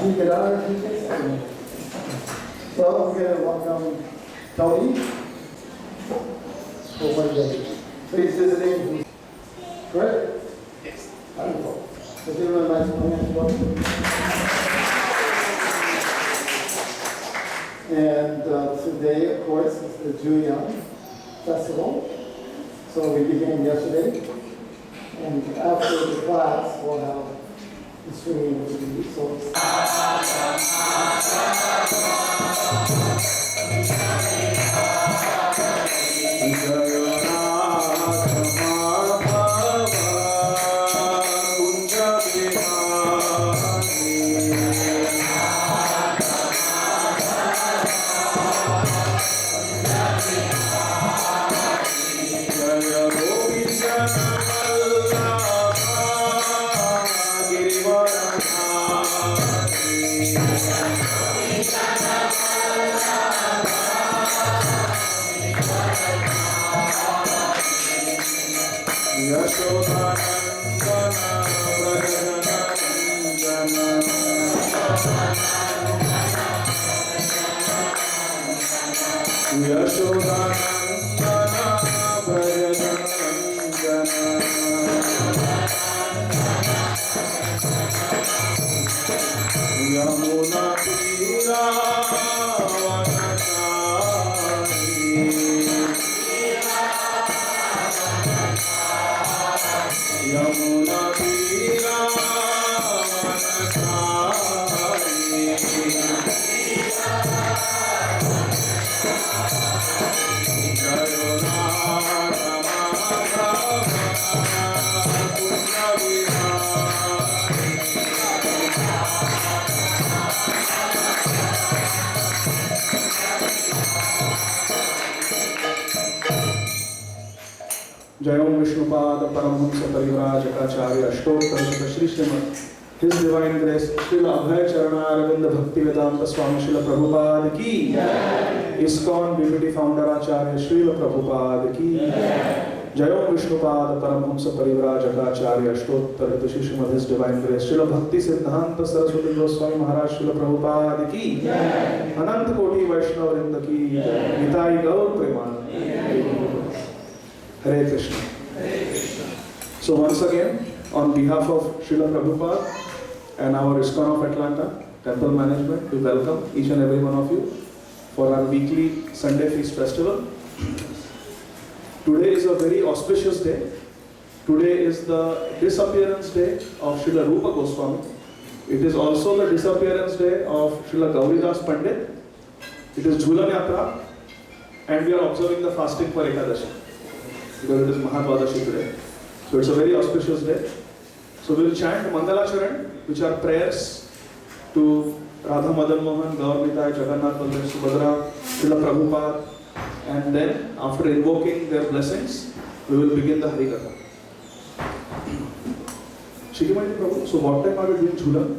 Adi Gadadhar teachings. Well, we're going to welcome Gauri. So he's visiting. Correct? Yes. Wonderful. So give him a nice welcome. And today, of course, is the Julian Festival. So we began yesterday. And after the class, we'll have the singing of the songs. Jayom Vishnupad Paramahamsa Parivrajakacarya Ashtottar Shri Srimad His Divine Grace Srila Abhay Charana Aravinda Bhaktivedanta Swami Srila Prabhupada ki Iskcon BBT Founder Acharya Srila Prabhupada ki Jayom Vishnupad Paramahamsa Parivrajakacarya Ashtottar Shri Srimad His Divine Grace Srila Bhakti Siddhanta Saraswati Gosvami Maharaj Srila Prabhupada ki Anant Koti Vaishnava Vrinda ki Nitai Gaur Preman Hare Krishna. Hare Krishna. So once again, on behalf of Srila Prabhupada and our Iskcon of Atlanta Temple Management, we welcome each and every one of you for our weekly Sunday Feast Festival. Today is a very auspicious day. Today is the disappearance day of Srila Rupa Goswami. It is also the disappearance day of Srila Gauri Pandit. It is Jhulan Yatra, and we are observing the fasting for Ekadashi, because it is Mahadvadashi today. So it's a very auspicious day. So we will chant Mangala Charan, which are prayers to Radha Madan Mohan, Gauri, Jagannath, Baldev, Subhadra, Srila Prabhupada, and then after invoking their blessings, we will begin the Harikatha. Shikimati Prabhu, so what time are we doing Jhulan?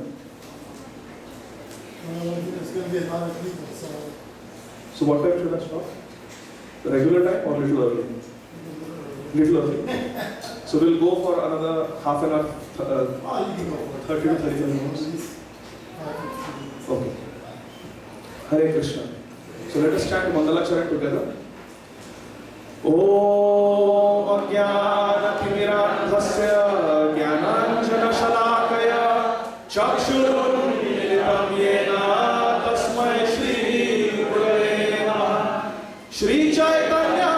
It's going to be a lot of people, So what time should I stop? The regular time or little early? Little early. So we'll go for another half an hour, 30 to 35 minutes. Okay. Hare Krishna. So let us chant Mangala Charan together. Om Ajnana Timirandhasya Jnananjana Shalakaya Chakshurun Militam Yena Tasmai Shri Gurave Namah. Shri Chaitanya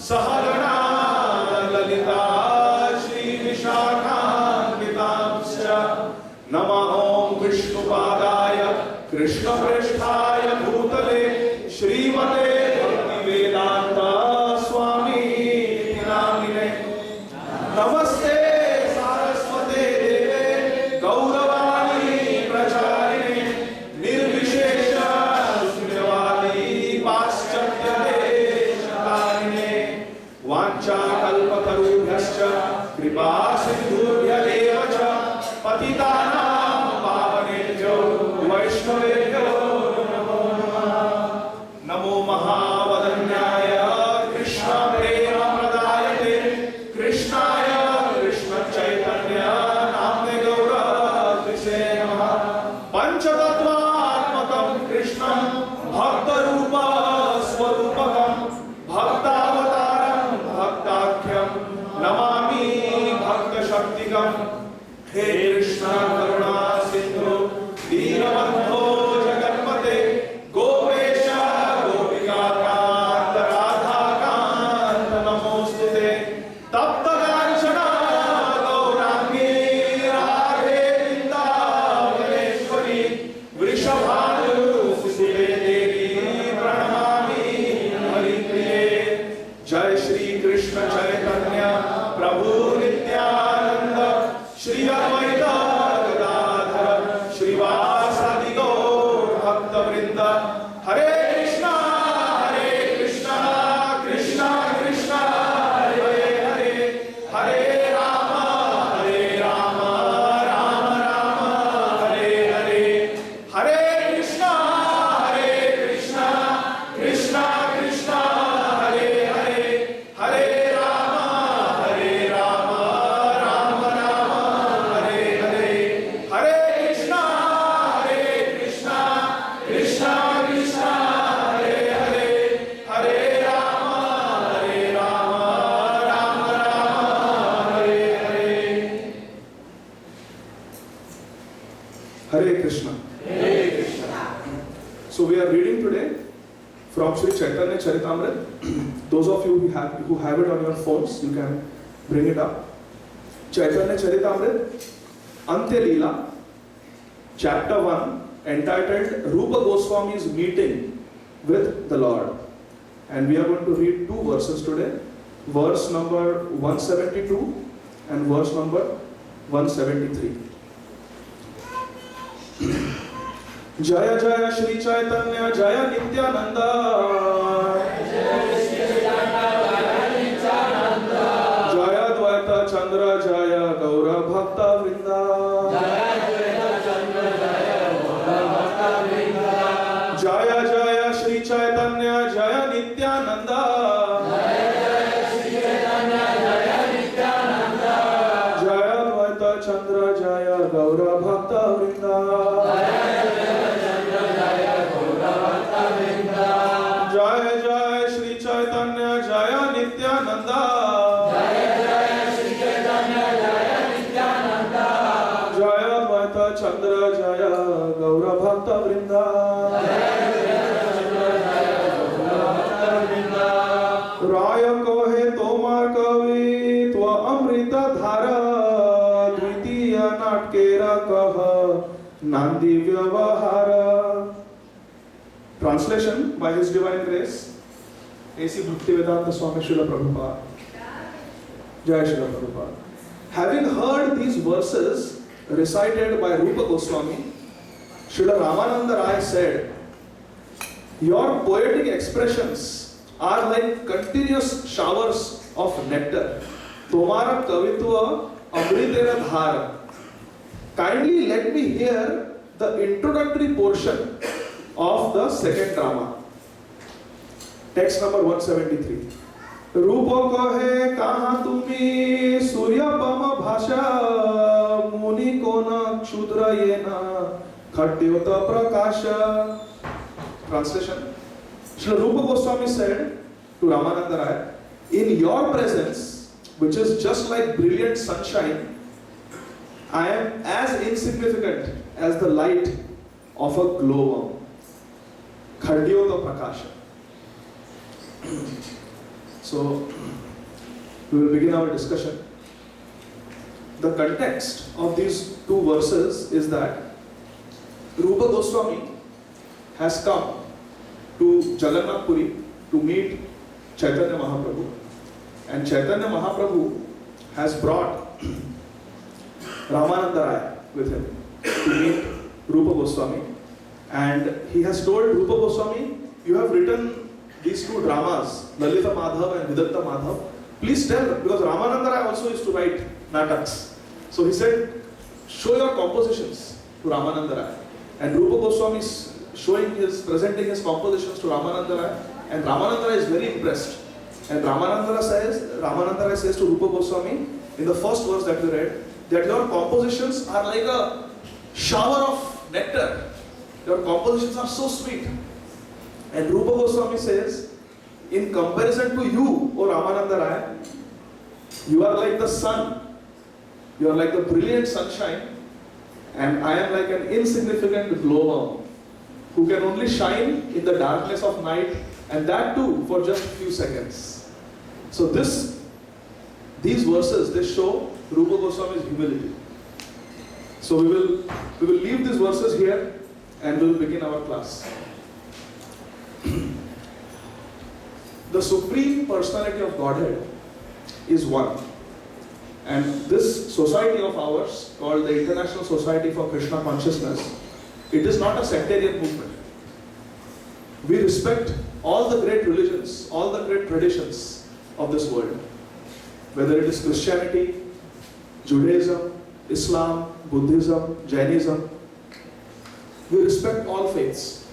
Sahagana Lalita Shri Vishakha विष्णुपादाय कृष्णप्रेष्ठाय भूतले श्रीमते भक्तिवेदांत स्वामी नामिने नमस्ते सारस्वते देवे गौरवाणी प्रचारिणे निर्विशेष शून्यवादी पाश्चात्य देशकारिणे वाञ्छाकल्पतरुभ्यश्च कृपा सिन्धुभ्येव च पतितानां पावनेभ्यो वैष्णवेभ्यो नमो नमः। नमो महावदन्याय कृष्ण प्रेम प्रदायते कृष्णाय कृष्ण चैतन्य नाम्ने गौरसे नमः। पंचतत्वात्मकं कृष्णं भक्तरूप स्वरूपकं भक्तावतारं भक्ताख्यं नमामि भक्तशक्तिकम्। हे कृष्ण करुणा सिंधु दीनबंधो जगन्पते गोपेश गोपिकाकांत राधाकांत नमोस्तुते। तप्त कांचना गौरांगी राधे वृंदावनेश्वरी वृषभानुसुते देवी प्रणमामि हरिप्रिये। जय श्री कृष्ण चैतन्य प्रभु नित्यानंद श्री अद्वैत गदाधर श्रीवासादि गौर भक्त वृंद। हरे कृष्णा कृष्णा कृष्णा हरे हरे हरे राम राम राम हरे हरे। हरे कृष्णा कृष्णा कृष्णा कृष्णा हरे हरे हरे राम राम राम राम हरे हरे। हरे Krishna Krishna Krishna Krishna Hare Hare Hare Ram Ram Ram Hare Hare. Hare Krishna. So we are reading today from Sri Chaitanya Charitamrita. Those of you who have it on your phones, you can bring it up. Chaitanya Charitamrita, Antya Leela, Chapter 1, entitled Rupa Goswami's Meeting with the Lord. And we are going to read two verses today. Verse number 172 and verse number 173. Jaya Jaya Shri Chaitanya Jaya Nityananda Jaya Dvaita Chandra Jaya Gaura Bhakta Vrinda Jaya Jaya Shri Chaitanya Jaya Nityananda Jaya Dvaita Chandra Jaya Gaura Bhakta Vrinda Jaya Jaya Shri Chaitanya Jaya Nityananda Jaya Dvaita Chandra Jaya Gaura Bhakta Vrinda Raya Kohe Tomar Kavi Twa Amrita Dhara Dvitiya Natkera Kaha Nandi Vyavahara. Translation by His Divine Grace, A.C. Bhaktivedanta Swami Srila Prabhupada. Jai Srila Prabhupada. Having heard these verses recited by Rupa Goswami, Srila Ramananda Rai said, "Your poetic expressions are like continuous showers of nectar. Tomara kavitva amritera dhara. Kindly let me hear the introductory portion of the second drama." Text number 173. रूपो कहे कहाँ तुम्ही सूर्यपम भाषा मुनि कोन क्षुद्र ये न खट्योत प्रकाश. Translation. Srila Rupa Goswami said to Ramananda Rai, in your presence, which is just like brilliant sunshine, I am as insignificant as the light of a glowworm. Khadiyota Prakasha. So, we will begin our discussion. The context of these two verses is that Rupa Goswami has come to Jagannath Puri to meet Chaitanya Mahaprabhu. And Chaitanya Mahaprabhu has brought Ramananda Raya with him to meet Rupa Goswami. And he has told Rupa Goswami, you have written these two dramas, Lalita Madhav and Vidatta Madhav. Please tell, because Ramananda Raya also used to write nataks. So he said, show your compositions to Ramananda Raya. And Rupa Goswami is presenting his compositions to Ramananda Raya. And Ramananda Raya is very impressed. And Ramananda Raya says to Rupa Goswami, in the first verse that we read, that your compositions are like a shower of nectar. Your compositions are so sweet. And Rupa Goswami says, in comparison to you, O Ramananda Raya, you are like the sun. You are like the brilliant sunshine. And I am like an insignificant glowworm who can only shine in the darkness of night, and that too for just a few seconds. So these verses, they show Rupa Goswami's humility. So we will leave these verses here and we will begin our class. The Supreme Personality of Godhead is one. And this society of ours, called the International Society for Krishna Consciousness, it is not a sectarian movement. We respect all the great religions, all the great traditions of this world. Whether it is Christianity, Judaism, Islam, Buddhism, Jainism, we respect all faiths.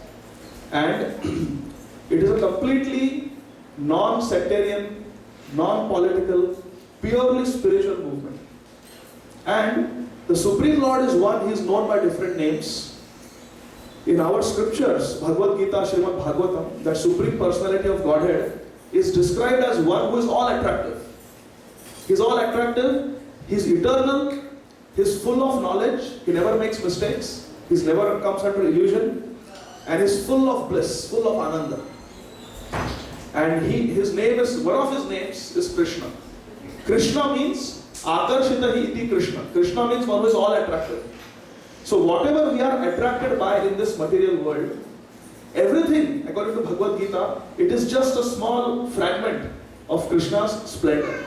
And it is a completely non-sectarian, non-political, purely spiritual movement. And the Supreme Lord is one, He is known by different names. In our scriptures, Bhagavad Gita, Srimad Bhagavatam, that Supreme Personality of Godhead is described as one who is all attractive. He is all attractive, He is eternal, He is full of knowledge, He never makes mistakes, He never comes under illusion, and He is full of bliss, full of ananda. And his name is, one of His names is Krishna. Krishna means Akarshita hi iti Krishna. Krishna means one who is all attractive. So whatever we are attracted by in this material world, everything, according to Bhagavad Gita, it is just a small fragment of Krishna's splendor.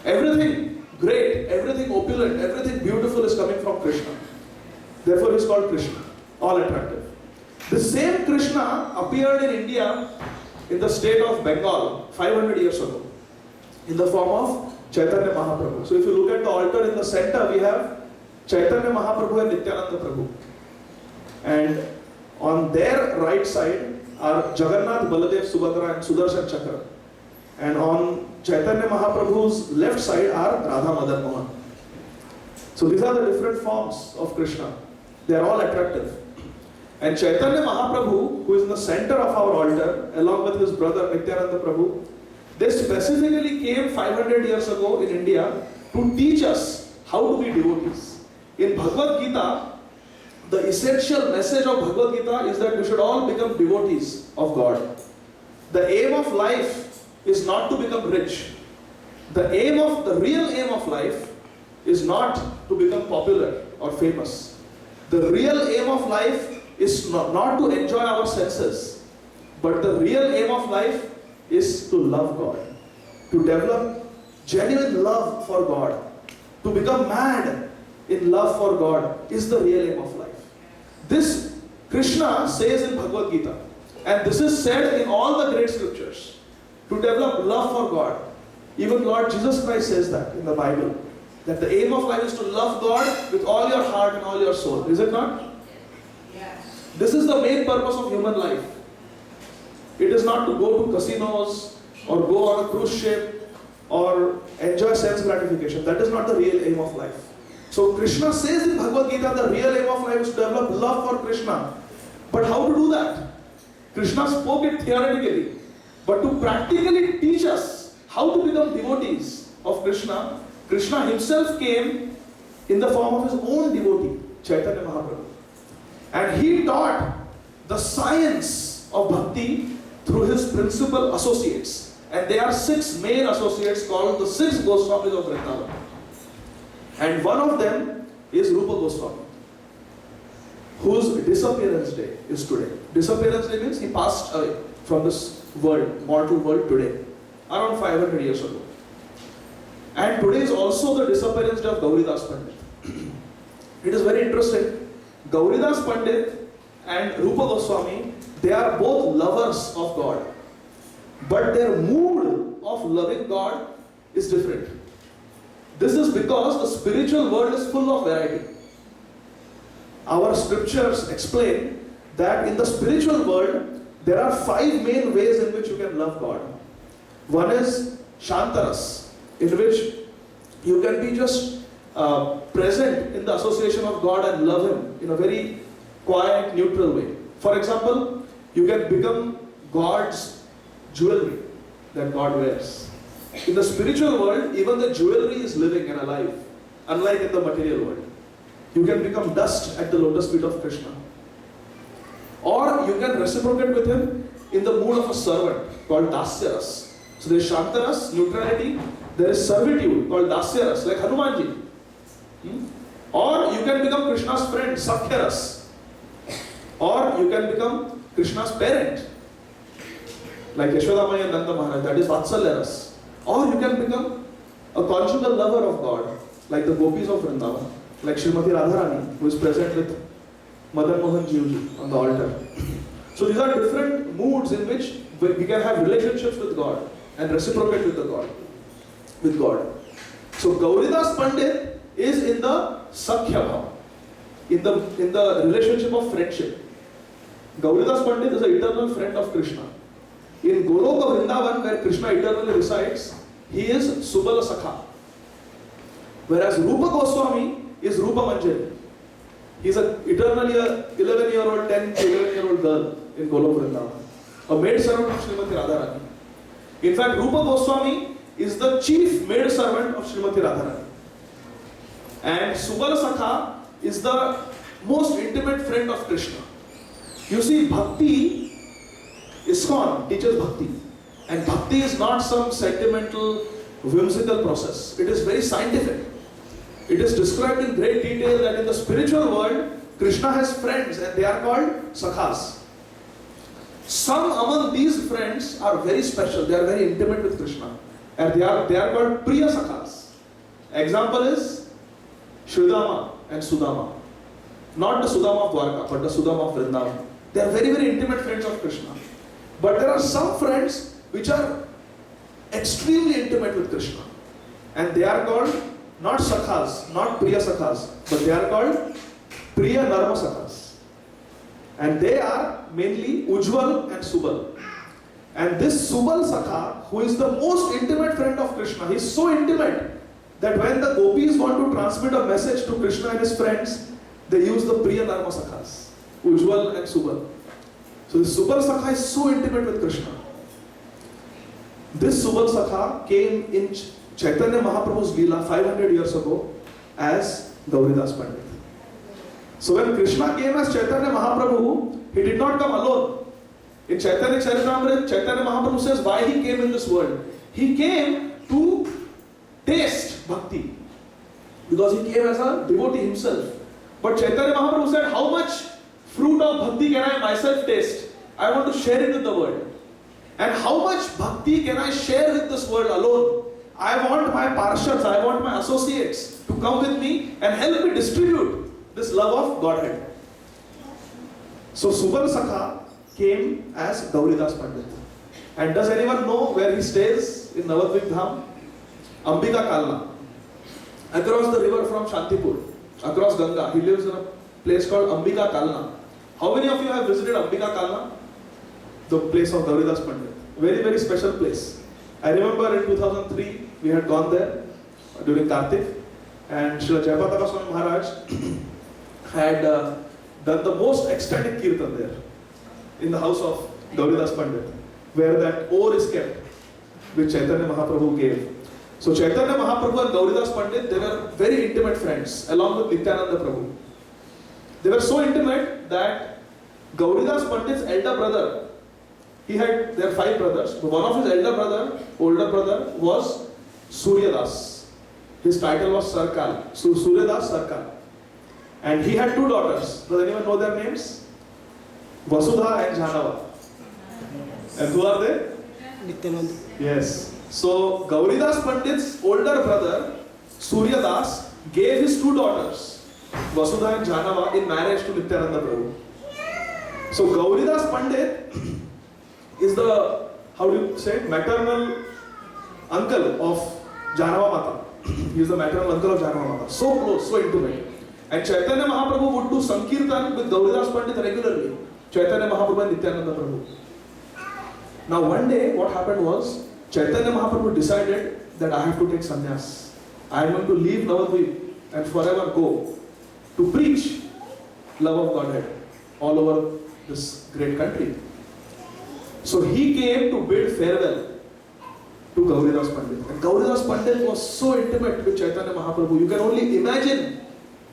Everything great, everything opulent, everything beautiful is coming from Krishna. Therefore he is called Krishna, all attractive. The same Krishna appeared in India in the state of Bengal 500 years ago in the form of Chaitanya Mahaprabhu. So if you look at the altar in the center, we have Chaitanya Mahaprabhu and Nityananda Prabhu. And on their right side are Jagannath, Baladev, Subhadra and Sudarshan Chakra. And on Chaitanya Mahaprabhu's left side are Radha Madan Mohan. So these are the different forms of Krishna. They are all attractive. And Chaitanya Mahaprabhu, who is in the center of our altar, along with his brother Nityananda Prabhu, they specifically came 500 years ago in India to teach us how to be devotees. In Bhagavad Gita, the essential message of Bhagavad Gita is that we should all become devotees of God. The aim of life is not to become rich. The real aim of life is not to become popular or famous. The real aim of life is not to enjoy our senses, but the real aim of life is to love God, to develop genuine love for God, to become mad in love for God is the real aim of life. This Krishna says in Bhagavad Gita, and this is said in all the great scriptures, to develop love for God. Even Lord Jesus Christ says that in the Bible, that the aim of life is to love God with all your heart and all your soul. Is it not? Yes. This is the main purpose of human life. It is not to go to casinos or go on a cruise ship or enjoy sense gratification. That is not the real aim of life. So Krishna says in Bhagavad Gita, the real aim of life is to develop love for Krishna. But how to do that? Krishna spoke it theoretically. But to practically teach us how to become devotees of Krishna, Krishna himself came in the form of his own devotee, Chaitanya Mahaprabhu. And he taught the science of bhakti through his principal associates. And they are 6 main associates called the 6 Goswamis of Vrindavan. And one of them is Rupa Goswami, whose disappearance day is today. Disappearance day means he passed away from this world, mortal world today, around 500 years ago. And today is also the disappearance day of Gauri Das Pandit. It is very interesting. Gauri Das Pandit and Rupa Goswami, they are both lovers of God. But their mood of loving God is different. This is because the spiritual world is full of variety. Our scriptures explain that in the spiritual world, there are 5 main ways in which you can love God. One is Shantaras, in which you can be just present in the association of God and love Him in a very quiet, neutral way. For example, you can become God's jewelry that God wears. In the spiritual world, even the jewelry is living and alive, unlike in the material world. You can become dust at the lotus feet of Krishna. Or you can reciprocate with Him in the mood of a servant called Dasyaras. So there is Shantaras, neutrality. There is servitude called Dasyaras, like Hanumanji. Or you can become Krishna's friend, Sakhyaras. Or you can become Krishna's parent, like Yashodamaya and Nanda Maharaj, that is Vatsalyaras. Or you can become a conjugal lover of God, like the gopis of Vrindavan, like Srimati Radharani, who is present with Madan Mohan Jiuji on the altar. So these are different moods in which we can have relationships with God and reciprocate with God. So Gauridas Pandit is in the Sakhya Bhava, in the relationship of friendship. Gauridas Pandit is an eternal friend of Krishna. In Goloka Vrindavan, where Krishna eternally resides, he is Subala Sakha. Whereas Rupa Goswami is Rupa Manjari. He is eternally a 11-year-old, 10, 11-year-old girl in Goloka Vrindavan, a maid servant of Srimati Radharani. In fact, Rupa Goswami is the chief maid servant of Srimati Radharani. And Subala Sakha is the most intimate friend of Krishna. You see, Bhakti, Iskcon teaches Bhakti. And Bhakti is not some sentimental, whimsical process. It is very scientific. It is described in great detail that in the spiritual world, Krishna has friends and they are called Sakhas. Some among these friends are very special. They are very intimate with Krishna. And they are called Priya Sakhas. Example is Sridama and Sudama. Not the Sudama of Dwarka, but the Sudama of Vrindavan. They are very, very intimate friends of Krishna. But there are some friends which are extremely intimate with Krishna. And they are called not Sakhas, not Priya Sakhas, but they are called Priya Narma Sakhas. And they are mainly Ujjwal and Subal. And this Subal Sakha, who is the most intimate friend of Krishna, he is so intimate that when the gopis want to transmit a message to Krishna and his friends, they use the Priya Narma Sakhas, Ujjwal and Subal. So this Subal Sakha is so intimate with Krishna. This Subal Sakha came in Chaitanya Mahaprabhu's Leela 500 years ago as Gauridas Pandit. So when Krishna came as Chaitanya Mahaprabhu, he did not come alone. In Chaitanya Charitamrita, Chaitanya Mahaprabhu says why he came in this world. He came to taste bhakti, because he came as a devotee himself. But Chaitanya Mahaprabhu said, how much fruit of bhakti can I myself taste? I want to share it with the world. And how much bhakti can I share with this world alone? I want my parshads, I want my associates to come with me and help me distribute this love of Godhead. So Subal Sakha came as Gauridas Pandit. And does anyone know where he stays in Navadvip Dham? Ambika Kalna. Across the river from Shantipur, across Ganga. He lives in a place called Ambika Kalna. How many of you have visited Ambika Kalna? The place of Gauridas Pandit. Very, very special place. I remember in 2003, we had gone there during Kartik, and Srila Jayapataka Swami Maharaj had done the most ecstatic kirtan there in the house of Gauridas Pandit, where that ore is kept, which Chaitanya Mahaprabhu gave. So Chaitanya Mahaprabhu and Gauridas Pandit, they were very intimate friends, along with Nityananda Prabhu. They were so intimate that Gauridas Pandit's elder brother, there are 5 brothers, but one of his older brother was Suryadas. His title was Sarkal. So Suryadas Sarkal. And he had two daughters. Does anyone know their names? Vasudha and Janava. And who are they? Yes. So Gauridas Pandit's older brother, Surya Das, gave his two daughters, Vasudha and Janava, in marriage to Nityananda Prabhu. So Gauridas Pandit is the, how do you say, maternal uncle of Janava Mata. He is the maternal uncle of Janava Mata. So close, so intimate. And Chaitanya Mahaprabhu would do Sankirtan with Gauridas Pandit regularly. Chaitanya Mahaprabhu and Nityananda Prabhu. Now one day what happened was, Chaitanya Mahaprabhu decided that I have to take sannyas. I am going to leave Navadvip and forever go to preach love of Godhead all over this great country. So he came to bid farewell to Gauridas Pandit. And Gauridas Pandit was so intimate with Chaitanya Mahaprabhu. You can only imagine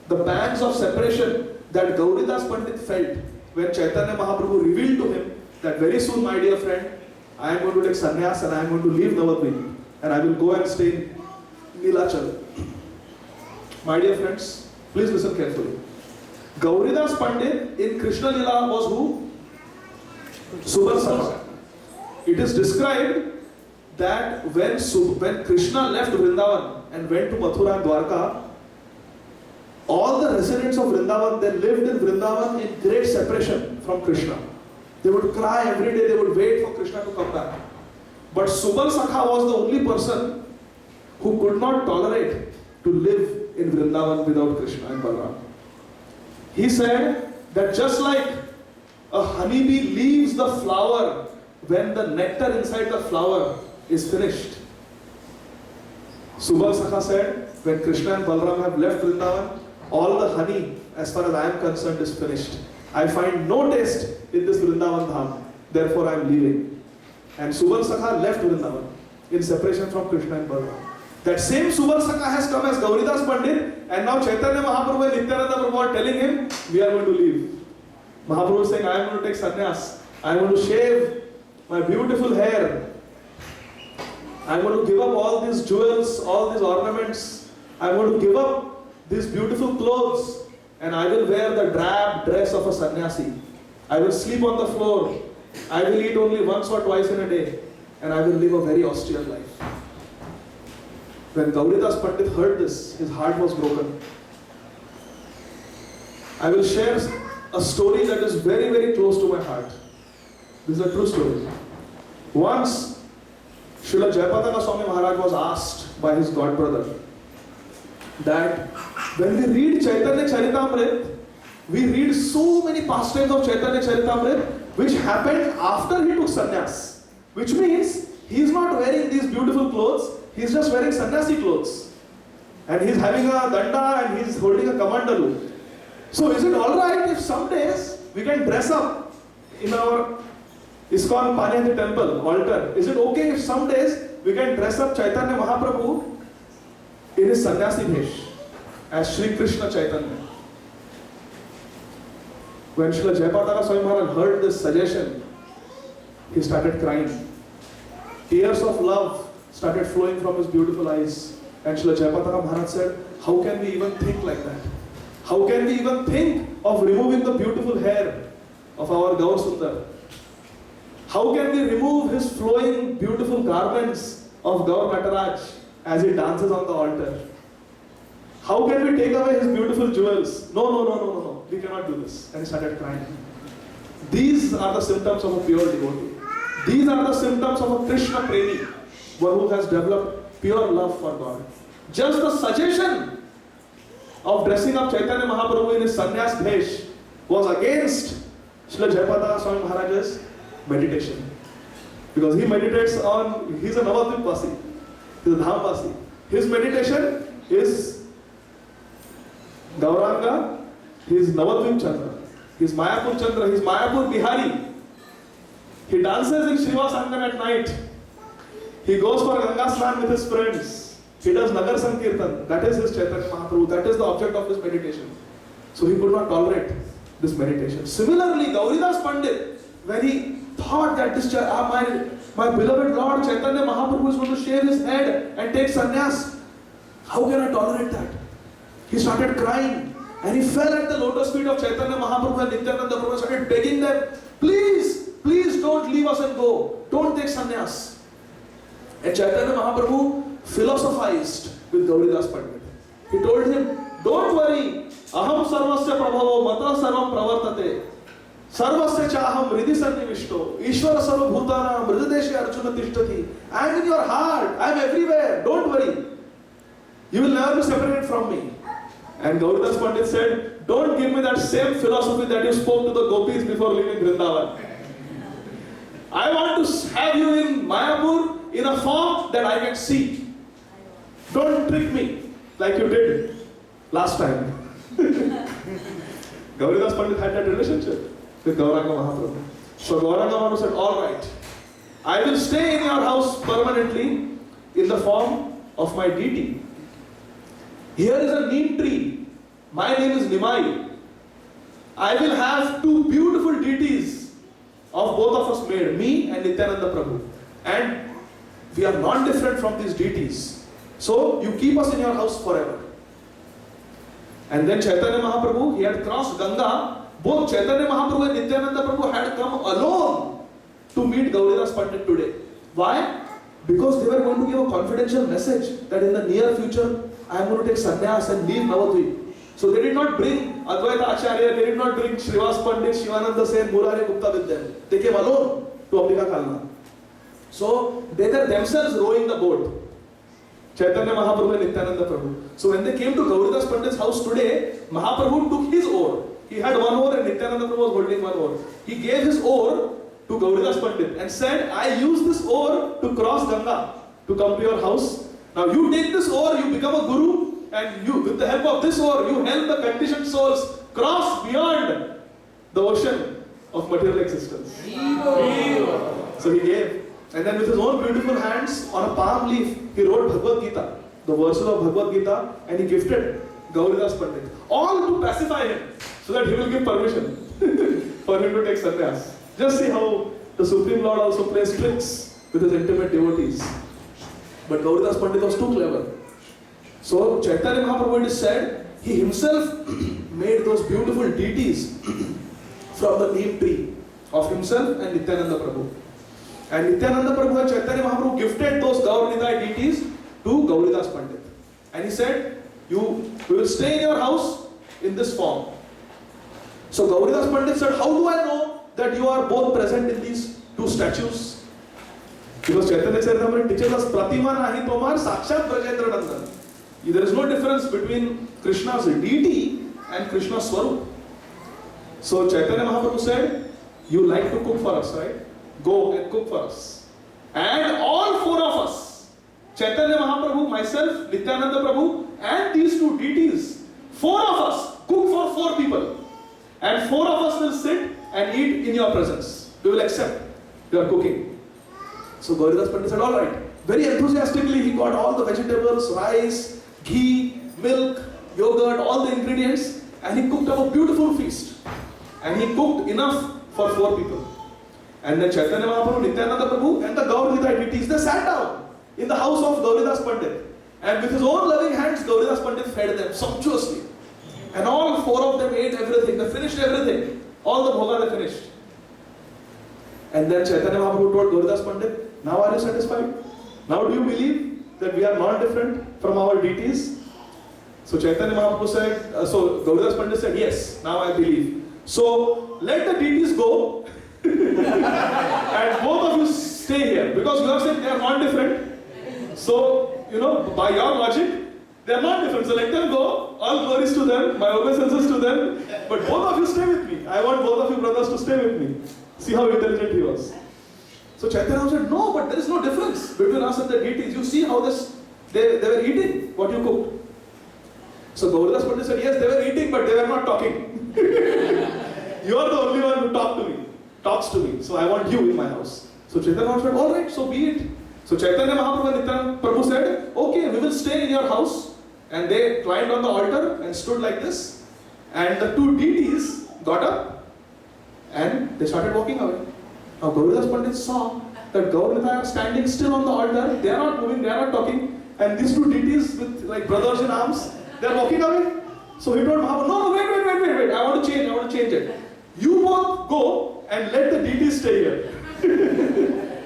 the pangs of separation that Gauridas Pandit felt when Chaitanya Mahaprabhu revealed to him that very soon, my dear friend, I am going to take sannyas and I am going to leave Navadvip and I will go and stay in Nilachal. My dear friends, please listen carefully. Gauridas Pandit in Krishna Lila was who? Subarsakha. It is described that when Krishna left Vrindavan and went to Mathura and Dwarka, all the residents of Vrindavan, they lived in Vrindavan in great separation from Krishna. They would cry every day, they would wait for Krishna to come back. But Subarsakha was the only person who could not tolerate to live in Vrindavan without Krishna and Balaram. He said that just like a honeybee leaves the flower when the nectar inside the flower is finished, Subarsakha said, when Krishna and Balaram have left Vrindavan, all the honey, as far as I am concerned, is finished. I find no taste in this Vrindavan Dham, therefore I am leaving. And Subarsakha left Vrindavan in separation from Krishna and Balaram. That same Subarsakha has come as Gauridas Pandit, and now Chaitanya Mahaprabhu and Nityananda Prabhu are telling him, we are going to leave. Mahaprabhu is saying, I am going to take sannyas. I am going to shave my beautiful hair. I am going to give up all these jewels, all these ornaments. I am going to give up these beautiful clothes, and I will wear the drab dress of a sannyasi. I will sleep on the floor. I will eat only once or twice in a day, and I will live a very austere life. When Gauridas Pandit heard this, his heart was broken. I will share a story that is very, very close to my heart. This is a true story. Once, Srila Jayapataka Swami Maharaj was asked by his god brother that when we read Chaitanya Charitamrita, we read so many pastimes of Chaitanya Charitamrita which happened after he took sannyas. Which means he is not wearing these beautiful clothes, he is just wearing sannyasi clothes. And he is having a danda and he is holding a kamandalu. So is it alright if some days we can dress up in our Iskcon Panyati temple altar? Is it okay if some days we can dress up Chaitanya Mahaprabhu in his sannyasi bhesh as Sri Krishna Chaitanya? When Srila Jayapataka Swami Maharaj heard this suggestion, he started crying. Tears of love started flowing from his beautiful eyes. And Srila Jayapataka Maharaj said, how can we even think like that? How can we even think of removing the beautiful hair of our Gaur Sundar? How can we remove his flowing beautiful garments of Gaur Nataraj as he dances on the altar? How can we take away his beautiful jewels? No, we cannot do this. And he started crying. These are the symptoms of a pure devotee. These are the symptoms of a Krishna premi, one who has developed pure love for God. Just the suggestion of dressing up Chaitanya Mahaprabhu in his sannyas bhesh was against Srila Jayapataka Swami Maharaj's meditation. Because he meditates on, he's a Navadvip Vasi, he's a Dham Vasi. His meditation is Gauranga, he's Navadvip Chandra, he's Mayapur Chandra, he's Mayapur Bihari. He dances in Srivas Angan at night. He goes for Ganga Snan with his friends. He does Nagar Sankirtan. That is his Chaitanya Mahaprabhu. That is the object of his meditation. So he could not tolerate this meditation. Similarly, Gauridas Pandit, when he thought that this my beloved Lord Chaitanya Mahaprabhu is going to shave his head and take sannyas, how can I tolerate that? He started crying. And he fell at the lotus feet of Chaitanya Mahaprabhu and Nityananda Prabhu and started begging them, please, please don't leave us and go. Don't take sannyas. And Chaitanya Mahaprabhu philosophized with Gauridas Pandit. He told him, don't worry, aham sarvasya prabhavo mata sarvam pravartate. Sarvasya chaham hridi sannivishto. Ishvara sarva bhutana mridadeshe arjuna tishtati. I am in your heart. I am everywhere. Don't worry. You will never be separated from me. And Gauridas Pandit said, don't give me that same philosophy that you spoke to the gopis before leaving Vrindavan. I want to have you in Mayapur in a form that I can see. Don't trick me like you did last time. Gauridas Pandit had that relationship with Gauranga Mahaprabhu. So Gauranga Mahaprabhu said, all right, I will stay in your house permanently in the form of my deity. Here is a neem tree. My name is Nimai. I will have two beautiful deities of both of us made, me and Nityananda Prabhu. And we are non-different from these deities. So you keep us in your house forever. And then Chaitanya Mahaprabhu, he had crossed Ganga. Both Chaitanya Mahaprabhu and Nityananda Prabhu had come alone to meet Gauridas Pandit today. Why? Because they were going to give a confidential message that in the near future, I am going to take sannyas and leave Navadvip. So they did not bring Advaita Acharya, they did not bring Srivas Pandit, Shivananda Sen, Murari Gupta with them. They came alone to Ambika Kalna. So they were themselves rowing the boat. Chaitanya Mahaprabhu and Nityananda Prabhu. So when they came to Gauridas Pandit's house today, Mahaprabhu took his oar. He had one oar and Nityananda Prabhu was holding one oar. He gave his oar to Gauridas Pandit and said, I use this oar to cross Ganga to come to your house. Now you take this oar, you become a guru, and you, with the help of this oar, you help the conditioned souls cross beyond the ocean of material existence. So he gave. And then with his own beautiful hands, on a palm leaf, he wrote Bhagavad Gita, the verses of Bhagavad Gita, and he gifted Gauridas Pandit. All to pacify him, so that he will give permission for him to take sannyas. Just see how the Supreme Lord also plays tricks with his intimate devotees. But Gauridas Pandit was too clever. So Chaitanya Mahaprabhu, it is said, he himself made those beautiful deities from the neem tree of himself and Nityananda Prabhu. And Nityananda Prabhu and Chaitanya Mahaprabhu gifted those Gaur-Nidai deities to Gauridas Pandit. And he said, we will stay in your house in this form. So Gauridas Pandit said, how do I know that you are both present in these two statues? Because Chaitanya Charitamrita teaches us, Pratima nahi tomar sakshat Brajendra Nandan. There is no difference between Krishna's deity and Krishna's Swarup. So Chaitanya Mahaprabhu said, you like to cook for us, right? Go and cook for us. And all four of us, Chaitanya Mahaprabhu, myself, Nityananda Prabhu, and these two deities, four of us cook for four people. And four of us will sit and eat in your presence. We will accept your cooking. So Gauridas Pandit said, all right. Very enthusiastically, he got all the vegetables, rice, ghee, milk, yogurt, all the ingredients, and he cooked up a beautiful feast. And he cooked enough for four people. And then Chaitanya Mahaprabhu, Nityananda Prabhu, and the Gaur-Nidai deities, they sat down in the house of Gauridas Pandit. And with his own loving hands, Gauridas Pandit fed them sumptuously. And all four of them ate everything. They finished everything. All the bhoga they finished. And then Chaitanya Mahaprabhu told Gauridas Pandit, now are you satisfied? Now do you believe that we are not different from our deities? So Chaitanya Mahaprabhu said, so Gauridas Pandit said, yes, now I believe. So let the deities go and both of you stay here. Because you have said they are not different. So, by your logic, they are not different. So let them go. All glories to them. My obeisances to them. But both of you stay with me. I want both of you brothers to stay with me. See how intelligent he was. So Chaitanya said, no, but there is no difference between us and the deities. You see how they were eating what you cooked. So Gauridas Pandit said, yes, they were eating, but they were not talking. You are the only one who talks to me. So I want you in my house. So Chaitanya said, all right, so be it. So Chaitanya Mahaprabhu and Nityananda Prabhu said, okay, we will stay in your house. And they climbed on the altar and stood like this. And the two deities got up and they started walking away. Now Gauridas Pandit saw that Gaur-Nidai are standing still on the altar. They are not moving, they are not talking. And these two deities with like brothers in arms, they are walking away. So he told Mahaprabhu, no, agent. You both go and let the deities stay here.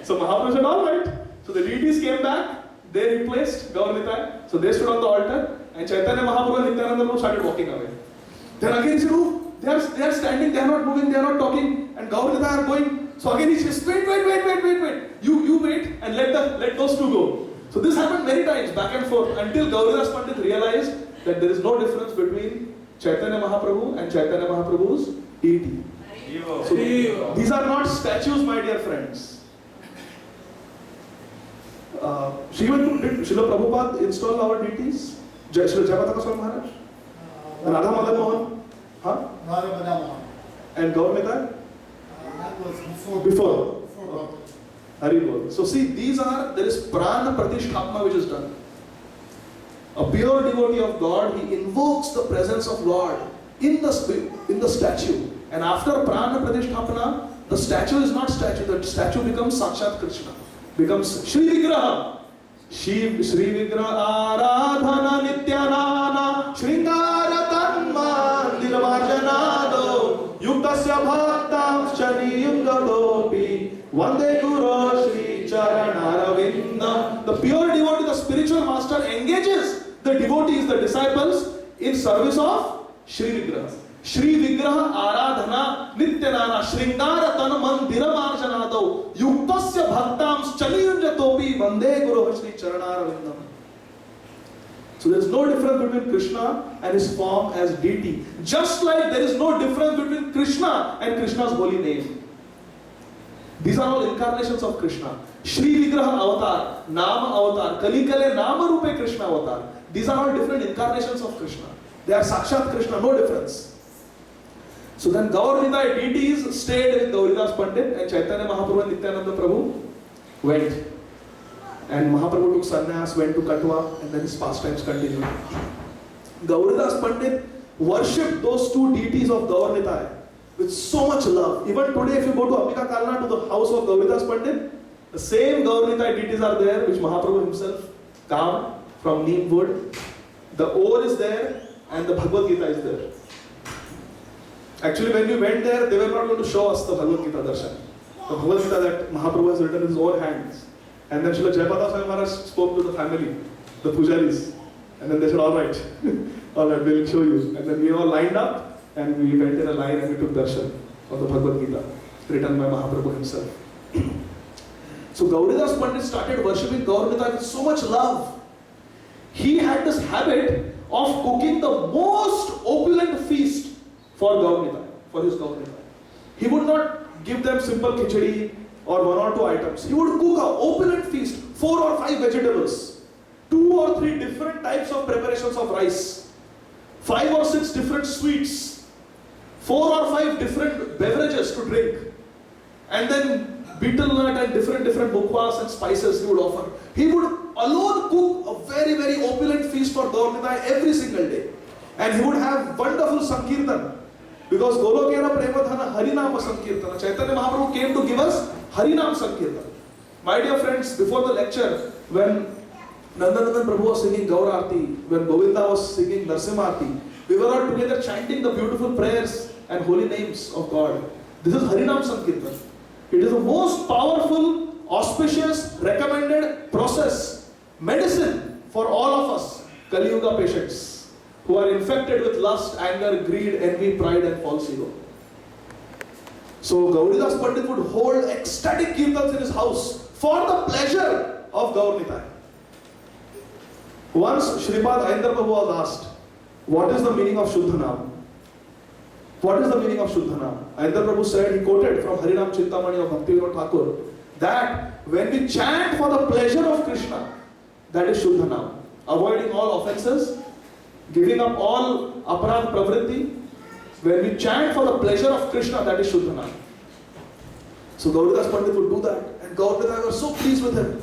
So Mahaprabhu said, all right. So the deities came back, they replaced Gaur Nitai. So they stood on the altar, and Chaitanya Mahaprabhu and Nityananda Prabhu started walking away. Then again he said, oh, they are standing, they are not moving, they are not talking, and Gaur Nitai are going. So again he says, wait. You wait and let those two go. So this happened many times, back and forth, until Gauridas Pandit realized that there is no difference between Chaitanya Mahaprabhu and Chaitanya Mahaprabhu's deity. So these are not statues, my dear friends. Did Srila Prabhupada install our deities? Srila Jayapataka Swami Maharaj? Radha Madan Mohan? Huh? Radha Madan Mohan. And Gaur Nitai? That was Before. Haribol. So see, there is prana pratisthapana which is done. A pure devotee of God, he invokes the presence of Lord in the statue. And after prana pratisthapana, the statue is not statue, the statue becomes Sakshat Krishna. Becomes Shri Vigraha. Shri Vigraha Aradhana Nityanana Shringara Tanma Nirvajanado Yuktasya Bhaktam Shani Yungadopi Vande Guru Shri Charanaravinda. The pure devotee, the spiritual master engages the devotees, the disciples in service of Shri Vigraha. Shri Vigraha Aradhana Nityanana Shringara Tanman Diramarjanado Yuktasya Bhaktam Chaniyunjatopi Vande Guru Shri Charanaravinda. So there is no difference between Krishna and his form as deity. Just like there is no difference between Krishna and Krishna's holy name. These are all incarnations of Krishna. Shri Vigraha Avatar, Nama Avatar, Kali Kale Nama Rupe Krishna Avatar. These are all different incarnations of Krishna. They are Sakshat Krishna, no difference. So then Gaur Nitai deities stayed with Gauridas Pandit, and Chaitanya Mahaprabhu and Nityananda Prabhu went. And Mahaprabhu took sannyas, went to Katwa, and then his pastimes continued. Gauridas Pandit worshipped those two deities of Gaur Nitai with so much love. Even today, if you go to Ambika Kalna, to the house of Gauridas Pandit, the same Gaur Nitai deities are there, which Mahaprabhu himself carved from neem wood. The ore is there, and the Bhagavad Gita is there. Actually, when we went there, they were not going to show us the Bhagavad Gita darshan. The Bhagavad Gita that Mahaprabhu has written in his own hands. And then Srila Jayapataka Swami Maharaj spoke to the family, the pujaris. And then they said, all right, we'll show you. And then we all lined up, and we went in a line and we took darshan of the Bhagavad Gita, written by Mahaprabhu himself. So Gauridas Pandit started worshipping Gaur Nitai with so much love. He had this habit of cooking the most opulent feast for Gaur Nitai, for his Gaur Nitai. He would not give them simple khichdi or 1 or 2 items. He would cook an opulent feast, 4 or 5 vegetables, 2 or 3 different types of preparations of rice, 5 or 6 different sweets, 4 or 5 different beverages to drink, and then betel nut and different mukwas and spices he would offer. He would alone cook a very, very opulent feast for Gaur Nitai every single day. And he would have wonderful Sankirtan. Because Golokena Premadhana Harinama Sankirtana. Chaitanya Mahaprabhu came to give us Harinam Sankirtan. My dear friends, before the lecture, when Nandanandan Prabhu was singing Gaur Aarti, when Govinda was singing Narsimha Aarti, we were all together chanting the beautiful prayers and holy names of God. This is Harinam Sankirtan. It is the most powerful, auspicious, recommended process, medicine for all of us, Kali Yuga patients, who are infected with lust, anger, greed, envy, pride and false ego. So Gauridas Pandit would hold ecstatic kirtans in his house for the pleasure of Gaur Nitai. Once Shripad Ayendra Prabhu was asked, what is the meaning of Shuddhanam? What is the meaning of Shuddhanam? Ayendra Prabhu said, he quoted from Harinam Chintamani of Bhaktivinoda Thakur, that when we chant for the pleasure of Krishna, that is Shuddhanam. Avoiding all offenses, giving up all aparad pravritti. When we chant for the pleasure of Krishna, that is Shuddhanam. So Gauridas Pandit would do that, and Gaur Nitai was so pleased with him.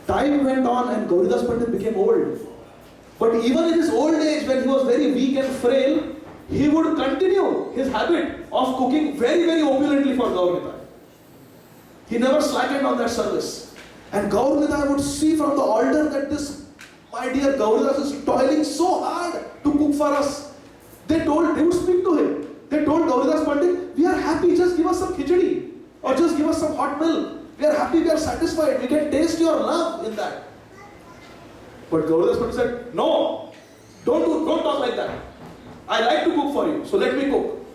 Time went on and Gauridas Pandit became old. But even in his old age, when he was very weak and frail, he would continue his habit of cooking very, very opulently for Gaur Nitai. He never slackened on that service. And Gaur Nitai would see from the altar that this, my dear Gauridas, is toiling so hard to cook for us. They would speak to him. They Gauridas Pandit, we are happy, just give us some khichdi or just give us some hot milk. We are happy, we are satisfied, we can taste your love in that. But Gauridas Pandit said, no, don't talk like that. I like to cook for you, so let me cook.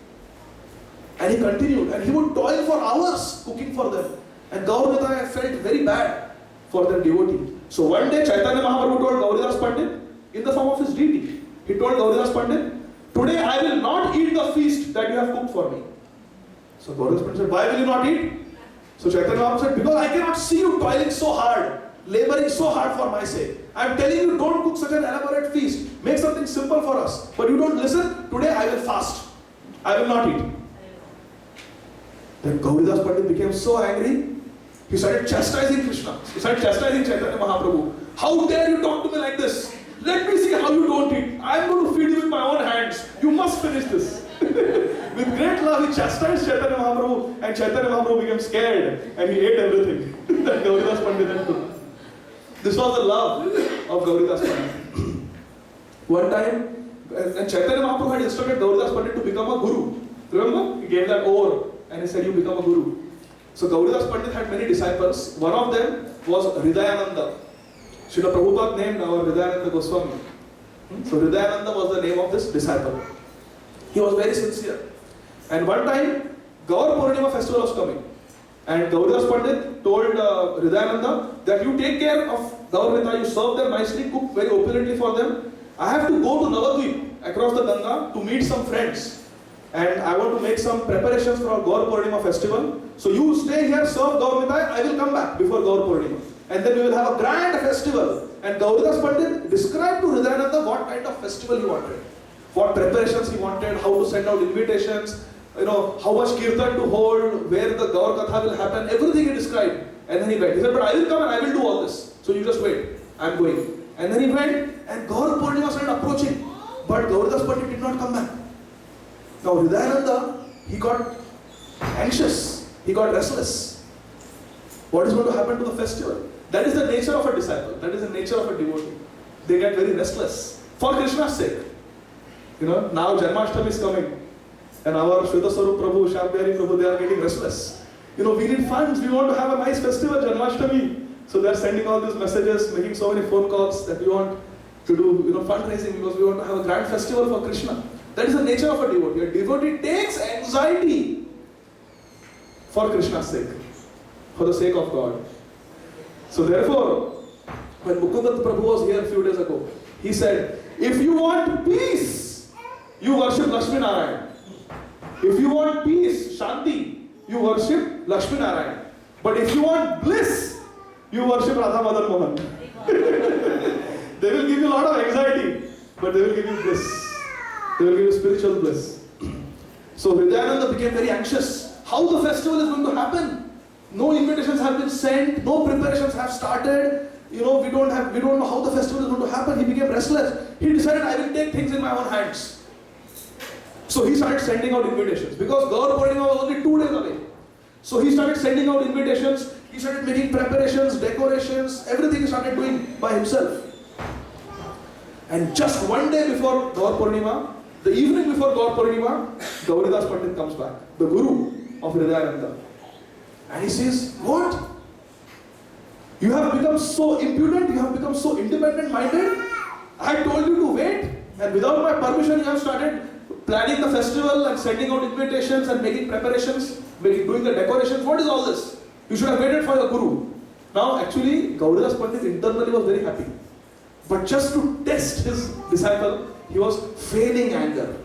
And he continued, and he would toil for hours cooking for them. And Gaur Nitai felt very bad for their devotee. So one day Chaitanya Mahaprabhu told Gauridas Pandit, in the form of his deity, he told Gauridas Pandit, today I will not eat the feast that you have cooked for me. So Gauridas Pandit said, why will you not eat? So Chaitanya Mahaprabhu said, because I cannot see you toiling so hard, laboring so hard for my sake. I am telling you, don't cook such an elaborate feast. Make something simple for us. But you don't listen. Today I will fast. I will not eat. Then Gauridas Pandit became so angry, he started chastising Krishna. He started chastising Chaitanya Mahaprabhu. How dare you talk to me like this? Let me see how you don't eat. I am going to feed you with my own hands. You must finish this. With great love, he chastised Chaitanya Mahaprabhu, and Chaitanya Mahaprabhu became scared and he ate everything that Gauridas Pandit had took. This was the love of Gauridas Pandit. One time, and Chaitanya Mahaprabhu had instructed Gauridas Pandit to become a guru. Remember? He gave that oar and he said, you become a guru. So Gauridas Pandit had many disciples. One of them was Hridayananda. Srila Prabhupada named our Hridayananda Goswami. So Hridayananda was the name of this disciple. He was very sincere. And one time, Gaur Purnima festival was coming. And Gauridas Pandit told Hridayananda that you take care of Gaur Nita, you serve them nicely, cook very opulently for them. I have to go to Navadvip across the Ganga to meet some friends. And I want to make some preparations for our Gaur Purnima festival. So you stay here, serve Gaur Nita, I will come back before Gaur Purnima. And then we will have a grand festival. And Gauridas Pandit described to Hridayananda what kind of festival he wanted. What preparations he wanted, how to send out invitations, how much kirtan to hold, where the Gaur Katha will happen, everything he described. And then he went. He said, but I will come and I will do all this. So you just wait, I am going. And then he went and Gaur Purnima started approaching. But Gauridas Pandit did not come back. Now Hridayananda, he got anxious, he got restless. What is going to happen to the festival? That is the nature of a disciple, that is the nature of a devotee. They get very restless for Krishna's sake. Now Janmashtami is coming and our Shveta Swarup Prabhu, Shyam Prabhu, they are getting restless. We need funds, we want to have a nice festival, Janmashtami. So they are sending all these messages, making so many phone calls that we want to do fundraising because we want to have a grand festival for Krishna. That is the nature of a devotee. A devotee takes anxiety for Krishna's sake, for the sake of God. So therefore, when Mukundat Prabhu was here a few days ago, he said, if you want peace, you worship Lakshmi Narayan. If you want peace, Shanti, you worship Lakshmi Narayan. But if you want bliss, you worship Radha Madan Mohan. They will give you a lot of anxiety, but they will give you bliss. They will give you spiritual bliss. So Hridayananda became very anxious. How the festival is going to happen? No invitations have been sent, no preparations have started. We don't know how the festival is going to happen. He became restless. He decided, I will take things in my own hands. So he started sending out invitations because Gaur Purnima was only 2 days away. So he started sending out invitations. He started making preparations, decorations, everything he started doing by himself. And just one day before Gaur Purnima, the evening before Gaur Purnima, Gauridas Pandit comes back, the guru of Hridayananda. And he says, what? You have become so impudent, you have become so independent-minded. I told you to wait, and without my permission you have started planning the festival and sending out invitations and making preparations, doing the decorations. What is all this? You should have waited for your guru. Now actually, Gauridas Pandit internally was very happy. But just to test his disciple, he was feigning anger.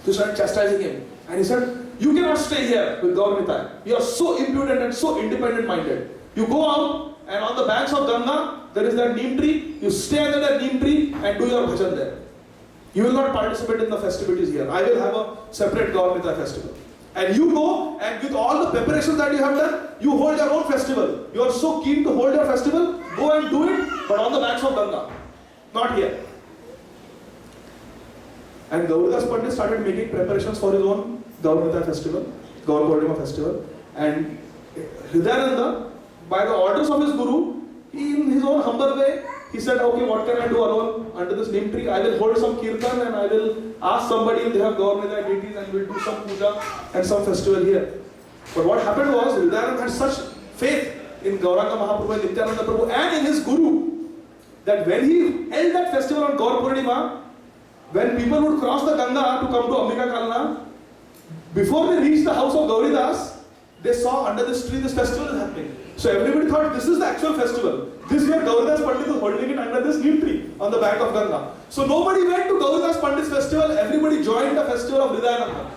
So he started chastising him. And he said, you cannot stay here with Gaur Nitai. You are so impudent and so independent-minded. You go out and on the banks of Ganga, there is that neem tree. You stay under that neem tree and do your bhajan there. You will not participate in the festivities here. I will have a separate Gaur Nitai festival. And you go and with all the preparations that you have done, you hold your own festival. You are so keen to hold your festival, go and do it, but on the banks of Ganga, not here. And Gauridas Pandit started making preparations for his own Gaur Nitai festival, Gaur Purnima festival. And Hridayananda, by the orders of his guru, in his own humble way, he said, okay, what can I do alone under this neem tree? I will hold some kirtan and I will ask somebody if they have Gauri deities and we'll do some puja and some festival here. But what happened was, Hridayananda had such faith in Gauranga Mahaprabhu and Nityananda Prabhu and in his Guru, that when he held that festival on Gaur Purnima, when people would cross the Ganga to come to Ambika Kalna, before they reached the house of Gauridas, they saw under this tree this festival is happening. So everybody thought this is the actual festival. This year Gauridas Pandit is holding it under this neem tree on the bank of Ganga. So nobody went to Gauridas Pandit's festival, everybody joined the festival of Hridayananda.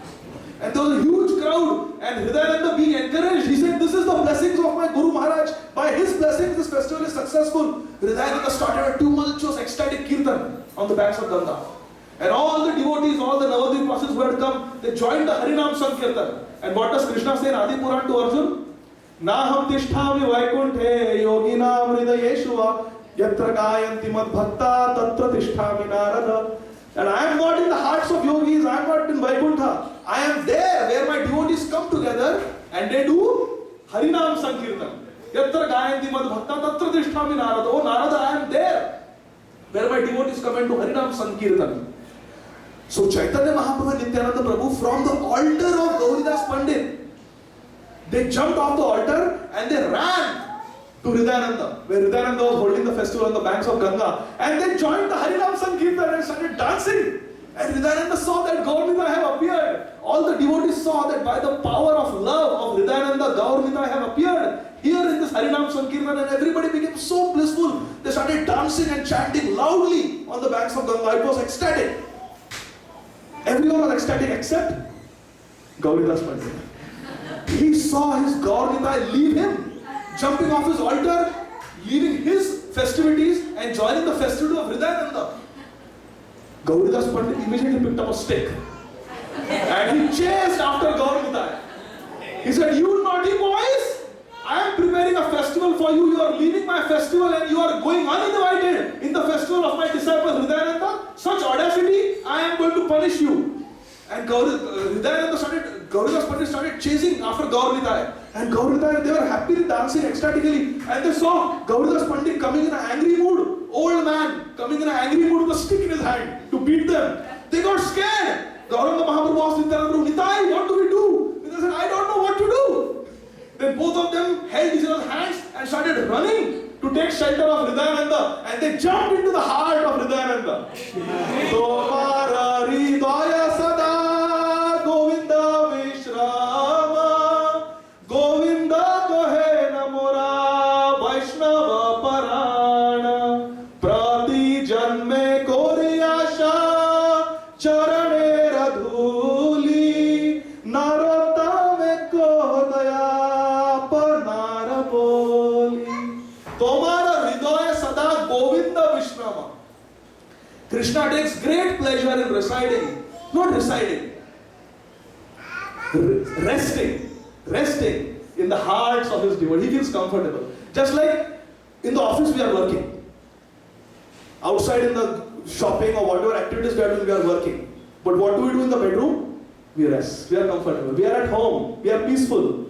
And there was a huge crowd, and Hridayananda being encouraged, he said, this is the blessings of my Guru Maharaj. By his blessings, this festival is successful. Hridayananda started a tumultuous, ecstatic kirtan on the banks of Ganga. And all the devotees, all the Navadvipasis who had come, they joined the Harinam Sankirtan. And what does Krishna say in Adi Puran to Arjun? Naham tishtami vaikunthe yoginam hridayeshua yatra gayanti mad bhakta tatra tishtami narada. And I am not in the hearts of yogis, I am not in Vaikuntha. I am there where my devotees come together and they do Harinam Sankirtan. Yatra gayanti mad bhakta tatra tishtami narada. Oh Narada, I am there where my devotees come and do Harinam Sankirtan. So Chaitanya Mahaprabhu and Nityananda Prabhu, from the altar of Gauridas Pandit, they jumped off the altar and they ran to Hridayananda, where Hridayananda was holding the festival on the banks of Ganga, and they joined the Harinam Sankirtan and started dancing. And Hridayananda saw that Gaur have appeared. All the devotees saw that by the power of love of Hridayananda, Gaur have appeared here in this Harinam Sankirtan, and everybody became so blissful. They started dancing and chanting loudly on the banks of Ganga. It was ecstatic. Everyone was ecstatic except Gauridas Pandit. He saw his Gaur leave him, jumping off his altar, leaving his festivities and joining the festivity of Hridayananda. Gauridas Pandit immediately picked up a stick and he chased after Gaur. He said, you naughty boys, I am preparing a festival for you. You are leaving my festival and you are going uninvited in the festival of my disciple Hridayananda. Such audacity, I am going to punish you. And Gauridas Pandit started chasing after Gaur. And Gaur, they were happily dancing ecstatically. And they saw Gauridas Pandit coming in an angry mood. Old man coming in an angry mood with a stick in his hand to beat them. They got scared. Gauranga Mahaprabhu asked Nityananda Prabhu, Nitai, what do we do? Nityananda said, I don't know what to do. Then both of them held each other's hands and started running to take shelter of Hridayananda, and they jumped into the heart of Hridayananda. Tomara Hridaya Sada Govinda Vishrama Govinda Kohe Namora Vaishnava Parana Prati Janme Koriyasha Charane Radhuli Narotame Kodaya Panara Boli Tomara Hridaya Sada Govinda Vishrama. Krishna takes great pleasure in residing, not residing, resting in the hearts of his devotees. He feels comfortable. Just like in the office we are working. Outside in the shopping or whatever activities we are doing, we are working. But what do we do in the bedroom? We rest. We are comfortable. We are at home. We are peaceful.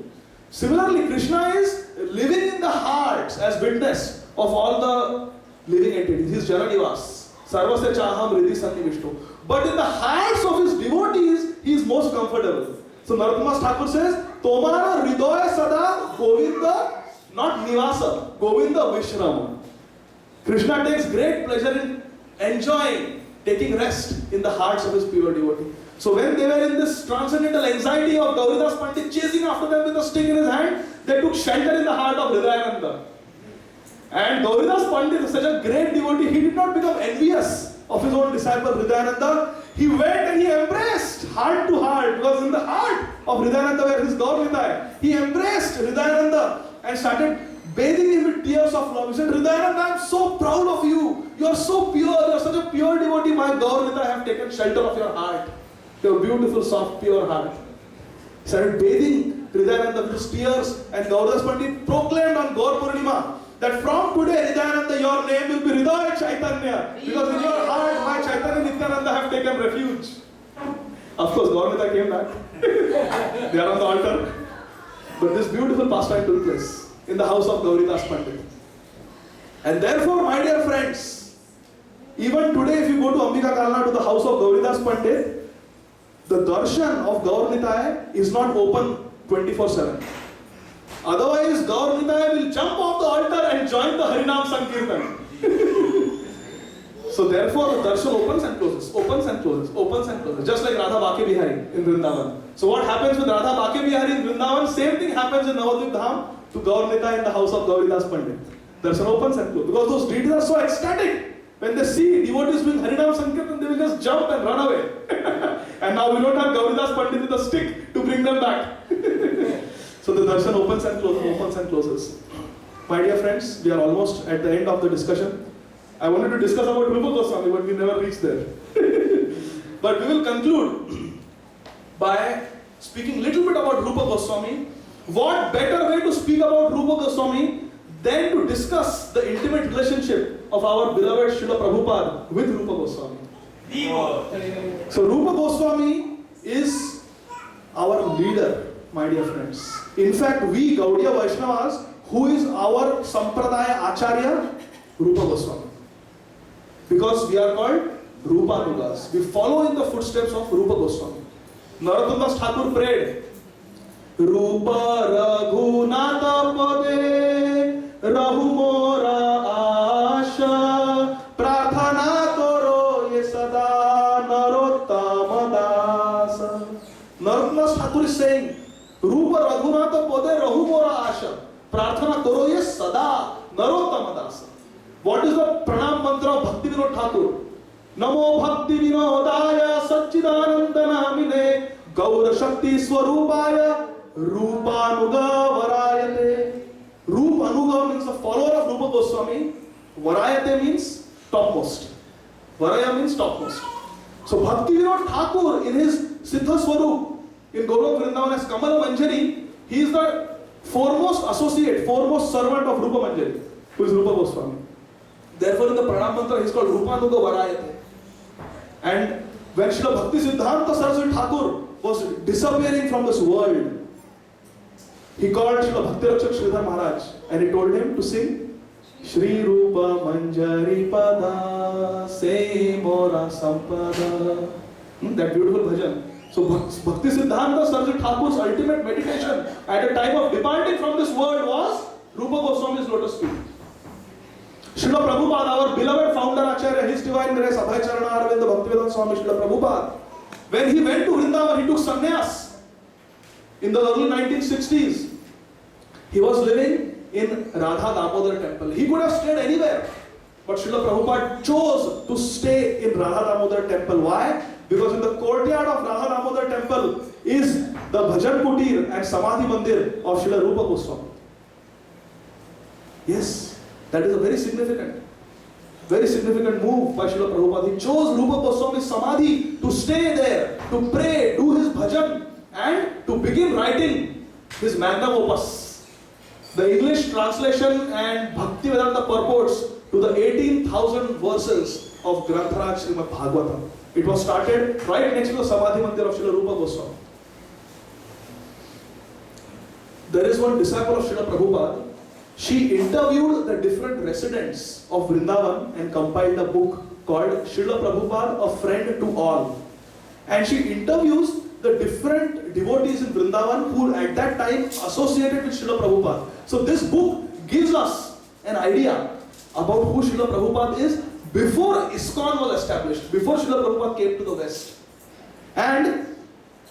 Similarly, Krishna is living in the hearts as witness of all the living entities. He is Jananivas. Sarvasya Chaham Riddhi Sannivishtu. But in the hearts of his devotees, he is most comfortable. So Narottam Thakur says, Tomara Hridaya Sada Govinda, not Nivasa, Govinda Vishrama. Krishna takes great pleasure in enjoying, taking rest in the hearts of his pure devotee. So when they were in this transcendental anxiety of Gauridas Pandit chasing after them with a stick in his hand, they took shelter in the heart of Hridayananda. And Gauridas Pandit is such a great devotee, he did not become envious of his own disciple Hridayananda. He went and he embraced heart to heart, because in the heart of Hridayananda where his Gaur, he embraced Hridayananda and started bathing him with tears of love. He said, Hridayananda, I am so proud of you. You are so pure, you are such a pure devotee. My Gaur have taken shelter of your heart. Your beautiful, soft, pure heart. He started bathing Hridayananda with his tears, and Gauridas Pandit proclaimed on Gaur Purnima that from today, Hridayananda, your name will be Hridaya Chaitanya, because in your heart, my Chaitanya and Nityananda have taken refuge. Of course, Gaur came back. They are on the altar. But this beautiful pastime took place in the house of Gauridas Pandit. And therefore, my dear friends, even today if you go to Ambika Kalna, to the house of Gauridas Pandit, the darshan of Gaur Nitaya is not open 24/7. Otherwise, Gaur Nitaya will jump off the altar and join the Harinam Sankirtan. So therefore, the darshan opens and closes, opens and closes, opens and closes, just like Radha Bake Bihari in Vrindavan. So what happens with Radha Bake Bihari in Vrindavan? Same thing happens in Navadvip Dham to Gaur Nitaya in the house of Gauridas Pandit. Darshan opens and closes because those deities are so ecstatic. When they see devotees doing Harinam Sankirtan, they will just jump and run away. And now we don't have Gauridas Pandit with a stick to bring them back. So the darshan opens and closes, opens and closes. My dear friends, we are almost at the end of the discussion. I wanted to discuss about Rupa Goswami, but we never reached there. But we will conclude by speaking a little bit about Rupa Goswami. What better way to speak about Rupa Goswami than to discuss the intimate relationship of our beloved Srila Prabhupada with Rupa Goswami. So Rupa Goswami is our leader, my dear friends. In fact, we Gaudiya Vaishnavas, who is our Sampradaya Acharya? Rupa Goswami. Because we are called Rupanugas. We follow in the footsteps of Rupa Goswami. Narottam Das Thakur prayed, Rupa Raghunatha Pade Rahu Mora Asha Prathana Koro Ye Sada Narottama Dasa. Narottam Das Thakur is saying, Rupa Raghunatha Pade Rahu Mora Asha Prathana Koro Ye Sada Narottama Dasa. What is the pranam mantra of Bhakti Vinod Thakur? Namo Bhakti Vinodaya Satchidananda Namine Gaura Shakti Swarupaya Rupanuga Varayate. Rupanuga means the follower of Rupa Goswami. Varayate means topmost. Varaya means topmost. So Bhakti Vinod Thakur in his Siddha Swarup in Gaurav Vrindavan as Kamal Manjari, he is the foremost associate, foremost servant of Rupa Manjari, who is Rupa Goswami. Therefore, in the pranam mantra, he is called Rupanuga Varayate. And when Srila Bhakti Siddhanta Saraswati Thakur was disappearing from this world, he called Srila Bhakti Rakshak Sridhar Maharaj and he told him to sing Shri Rupa Manjari Pada Se Mora Sampada. That beautiful bhajan. So Bhakti Siddhanta Saraswati Thakur's ultimate meditation at the time of departing from this world was Rupa Goswami's lotus feet. Srila Prabhupada, our beloved founder Acharya, His Divine Grace, Abhay Charana Arvinda Bhaktivedanta Swami Srila Prabhupada, when he went to Vrindavan, he took sannyas in the early 1960s. He was living in Radha Damodar temple. He could have stayed anywhere, but Srila Prabhupada chose to stay in Radha Damodar temple. Why? Because in the courtyard of Radha Damodar temple is the Bhajan Kutir and Samadhi Mandir of Srila Rupa Goswami. Yes. That is a very significant move by Srila Prabhupada. He chose Rupa Goswami's Samadhi to stay there, to pray, do his bhajan, and to begin writing his magnum opus. The English translation and Bhaktivedanta purports to the 18,000 verses of Grantharaj Srimad Bhagavatam. It was started right next to the Samadhi Mandir of Srila Rupa Goswami. There is one disciple of Srila Prabhupada. She interviewed the different residents of Vrindavan and compiled a book called Srila Prabhupada, A Friend to All. And she interviews the different devotees in Vrindavan who at that time associated with Srila Prabhupada. So this book gives us an idea about who Srila Prabhupada is before Iskcon was established, before Srila Prabhupada came to the West. And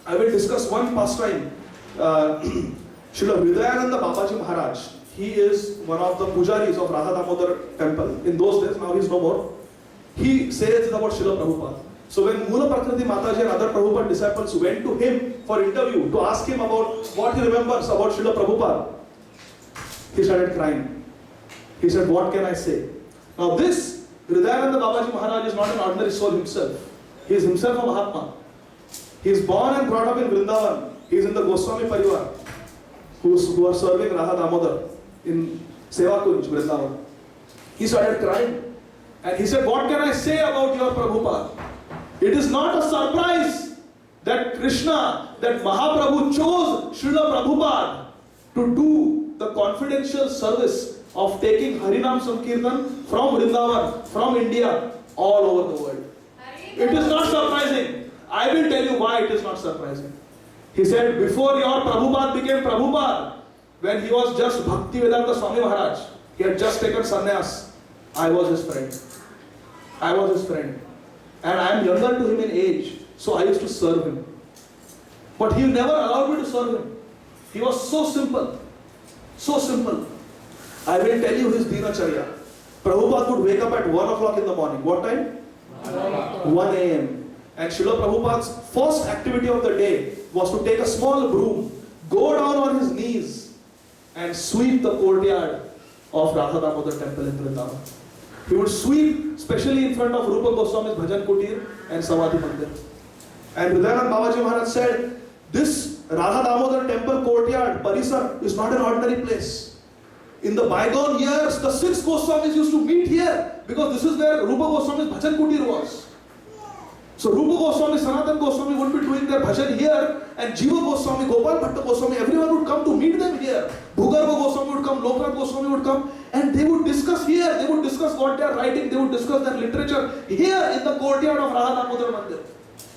I will discuss one pastime. Srila Hridayananda Babaji Maharaj. He is one of the pujaris of Radha Damodar temple. In those days, now he is no more. He says about Srila Prabhupada. So when Mula Prakriti Mataji and other Prabhupada disciples went to him for interview to ask him about what he remembers about Srila Prabhupada, he started crying. He said, what can I say? Now this Hridayananda Babaji Maharaj is not an ordinary soul himself. He is himself a Mahatma. He is born and brought up in Vrindavan. He is in the Goswami Parivar, who are serving Radha Damodar in Seva Kunj, Vrindavan. He started crying. And he said, what can I say about your Prabhupada? It is not a surprise that Krishna, that Mahaprabhu chose Srila Prabhupada to do the confidential service of taking Harinam Sankirtan from Vrindavan, from India, all over the world. It is not surprising. I will tell you why it is not surprising. He said, before your Prabhupada became Prabhupada, when he was just Bhaktivedanta Swami Maharaj, he had just taken sannyas, I was his friend. I was his friend. And I am younger to him in age, so I used to serve him. But he never allowed me to serve him. He was so simple. So simple. I will tell you his dinacharya. Prabhupada would wake up at 1 o'clock in the morning. What time? 1 a.m. And Srila Prabhupada's first activity of the day was to take a small broom, go down on his knees and sweep the courtyard of Radha Damodar temple in Vrindavan. He would sweep, especially in front of Rupa Goswami's Bhajan Kutir and Samadhi Mandir. And Hridayanand Babaji Maharaj said, this Radha Damodar temple courtyard, Parisar, is not an ordinary place. In the bygone years, the 6 Goswamis used to meet here because this is where Rupa Goswami's Bhajan Kutir was. So Rupa Goswami, Sanatan Goswami would be doing their bhajan here, and Jiva Goswami, Gopal Bhatta Goswami, everyone would come to meet them here. Bhugarva Goswami would come, Loknath Goswami would come, and they would discuss here, they would discuss what they are writing, they would discuss their literature here in the courtyard of Radha Damodar Mandir.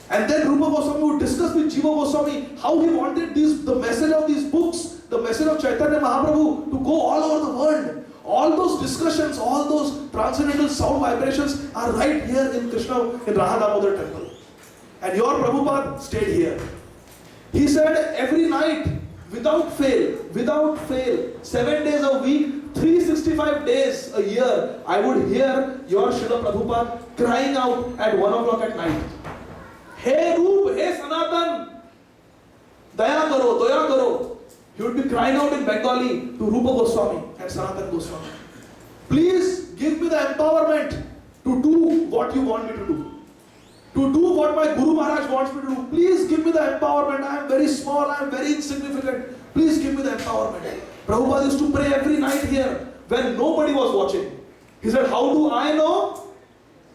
And then Rupa Goswami would discuss with Jiva Goswami how he wanted the message of these books, the message of Chaitanya Mahaprabhu to go all over the world. All those discussions, all those transcendental sound vibrations are right here in Krishna, in Radha Damodar temple. And your Prabhupada stayed here. He said every night, without fail, 7 days a week, 365 days a year, I would hear your Srila Prabhupada crying out at 1 o'clock at night. Hey Rup, hey Sanatan, Daya Karo, Daya Karo. He would be crying out in Bengali to Rupa Goswami and Sanatan Goswami. Please give me the empowerment to do what you want me to do. To do what my Guru Maharaj wants me to do. Please give me the empowerment. I am very small, I am very insignificant. Please give me the empowerment. Prabhupada used to pray every night here when nobody was watching. He said, how do I know?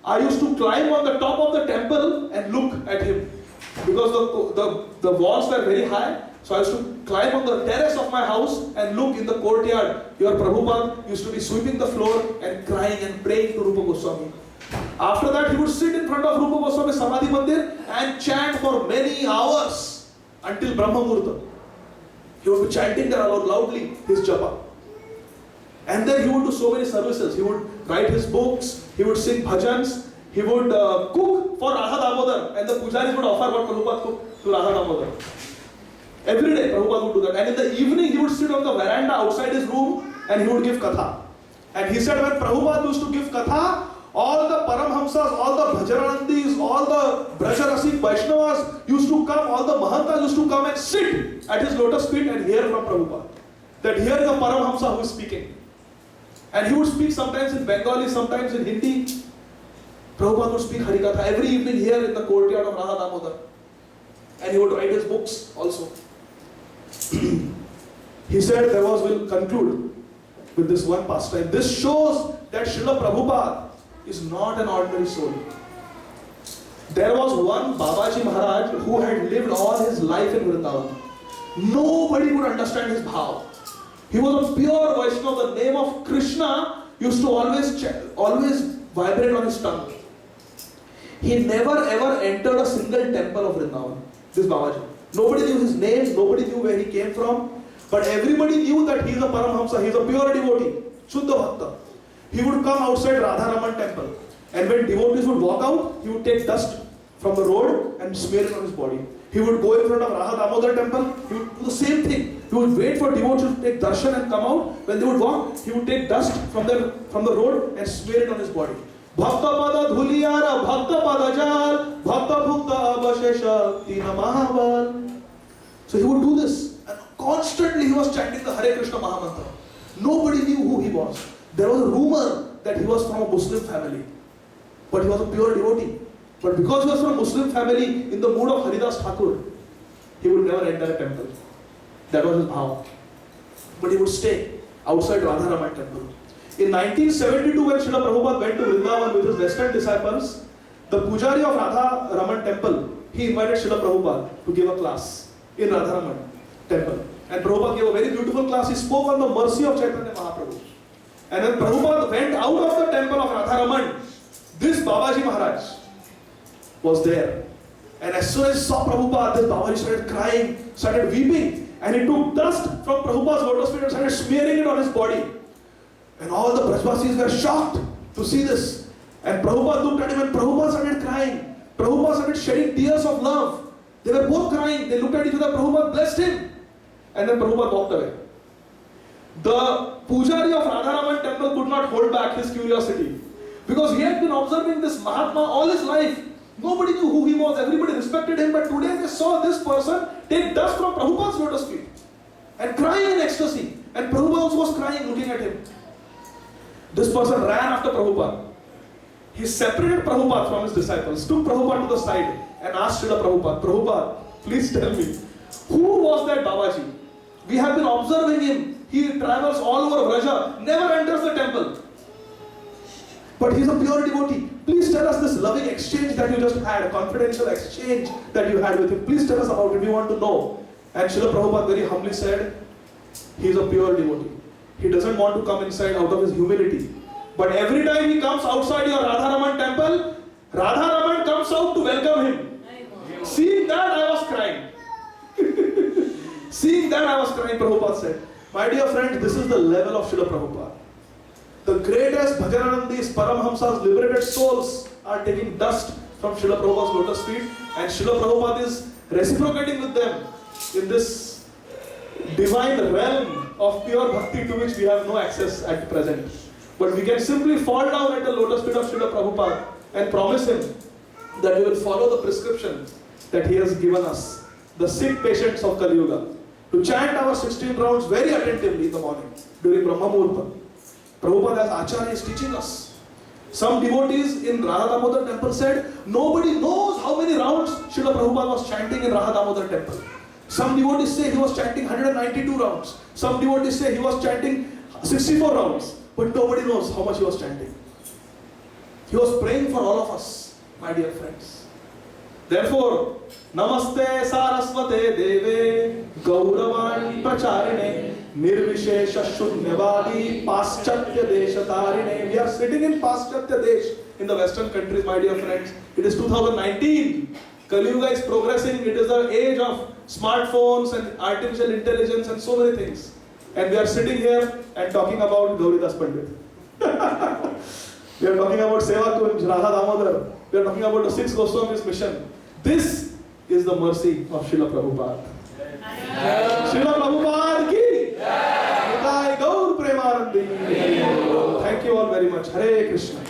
I used to climb on the top of the temple and look at him. Because the walls were very high. So I used to climb on the terrace of my house and look in the courtyard. Your Prabhupada used to be sweeping the floor and crying and praying to Rupa Goswami. After that, he would sit in front of Rupa Goswami's Samadhi Mandir and chant for many hours until Brahma Murta. He would be chanting there loudly his japa. And then he would do so many services. He would write his books, he would sing bhajans, he would cook for Radha Damodar, and the pujaris would offer what Prabhupada cooked to Radha Damodar. Every day Prabhupada would do that. And in the evening he would sit on the veranda outside his room and he would give katha. And he said when Prabhupada used to give katha, all the Paramhamsas, all the Bhajanandis, all the Brajarasik Vaishnavas used to come, all the Mahantas used to come and sit at his lotus feet and hear from Prabhupada. That here is a Paramhamsa who is speaking. And he would speak sometimes in Bengali, sometimes in Hindi. Prabhupada would speak Harikatha every evening here in the courtyard of Radha Damodar. And he would write his books also. He said, we'll conclude with this one pastime. This shows that Srila Prabhupada is not an ordinary soul. There was one Babaji Maharaj who had lived all his life in Vrindavan. Nobody would understand his bhav. He was a pure Vaishnava. The name of Krishna used to always vibrate on his tongue. He never ever entered a single temple of Vrindavan. This Babaji. Nobody knew his name, nobody knew where he came from, but everybody knew that he is a Paramhamsa, he is a pure devotee, Shuddha Bhakta. He would come outside Radharaman temple, and when devotees would walk out, he would take dust from the road and smear it on his body. He would go in front of Radha Damodar temple, he would do the same thing. He would wait for devotees to take darshan and come out. When they would walk, he would take dust from the road and smear it on his body. Bhakta pada dhuliyara, bhakta pada jal, bhakta bhukta abashesha, tina mahaval. So he would do this, and constantly he was chanting the Hare Krishna Mahamantra. Nobody knew who he was. There was a rumor that he was from a Muslim family, but he was a pure devotee. But because he was from a Muslim family, in the mood of Haridas Thakur, he would never enter a temple. That was his bhav. But he would stay outside Radharaman temple. In 1972, when Srila Prabhupada went to Vrindavan with his Western disciples, the Pujari of Radha Raman temple, he invited Srila Prabhupada to give a class in Radharaman temple. And Prabhupada gave a very beautiful class. He spoke on the mercy of Chaitanya Mahaprabhu. And when Prabhupada went out of the temple of Radharaman, this Babaji Maharaj was there. And as soon as he saw Prabhupada, this Babaji started crying, started weeping. And he took dust from Prabhupada's lotus feet and started smearing it on his body. And all the Brajvasis were shocked to see this. And Prabhupada looked at him and Prabhupada started crying. Prabhupada started shedding tears of love. They were both crying. They looked at each other. Prabhupada blessed him. And then Prabhupada walked away. The Pujari of Radharaman temple could not hold back his curiosity. Because he had been observing this Mahatma all his life. Nobody knew who he was. Everybody respected him. But today they saw this person take dust from Prabhupada's lotus feet and crying in ecstasy. And Prabhupada also was crying looking at him. This person ran after Prabhupada. He separated Prabhupada from his disciples, took Prabhupada to the side and asked Srila Prabhupada, Prabhupada, please tell me, who was that Babaji? We have been observing him. He travels all over Vraja, never enters the temple. But he is a pure devotee. Please tell us this loving exchange that you just had, a confidential exchange that you had with him. Please tell us about it. We want to know. And Srila Prabhupada very humbly said, he is a pure devotee. He doesn't want to come inside out of his humility. But every time he comes outside your Radharaman temple, Radharaman comes out to welcome him. Seeing that, I was crying. Seeing that, I was crying, Prabhupada said. My dear friends, this is the level of Srila Prabhupada. The greatest Bhajananandis, Paramhamsas, liberated souls are taking dust from Srila Prabhupada's lotus feet, and Srila Prabhupada is reciprocating with them in this divine realm of pure bhakti to which we have no access at present. But we can simply fall down at the lotus feet of Srila Prabhupada and promise him that we will follow the prescription that he has given us, the sick patients of Kali Yuga, to chant our 16 rounds very attentively in the morning during Brahma Muhurta. Prabhupada as Acharya is teaching us. Some devotees in Radha Damodar temple said, nobody knows how many rounds Srila Prabhupada was chanting in Radha Damodar temple. Some devotees say he was chanting 192 rounds. Some devotees say he was chanting 64 rounds. But nobody knows how much he was chanting. He was praying for all of us, my dear friends. Therefore, Namaste Saraswate Deve Gauravani Pracharine Nirvishesha Shunyavadi Paschatya Deshatarine. We are sitting in Paschatya Desh in the Western countries, my dear friends. It is 2019. Kali Yuga is progressing. It is the age of smartphones and artificial intelligence and so many things. And we are sitting here and talking about Gauri Das Pandit. We are talking about Seva Kunj, Radha Damodar. We are talking about the 6 Goswamis mission. This is the mercy of Srila Prabhupada. Srila Prabhupada ki Jai. Gaur Premanandi. Thank you all very much. Hare Krishna.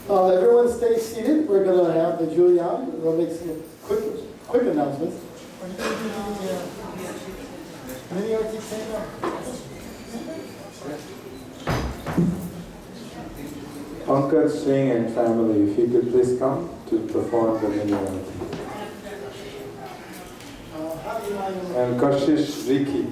Everyone stay seated. We're going to have the Julian. We'll make some quick announcements. Pankaj Singh and family, if you could please come to perform the mini arati. And Kashish Riki.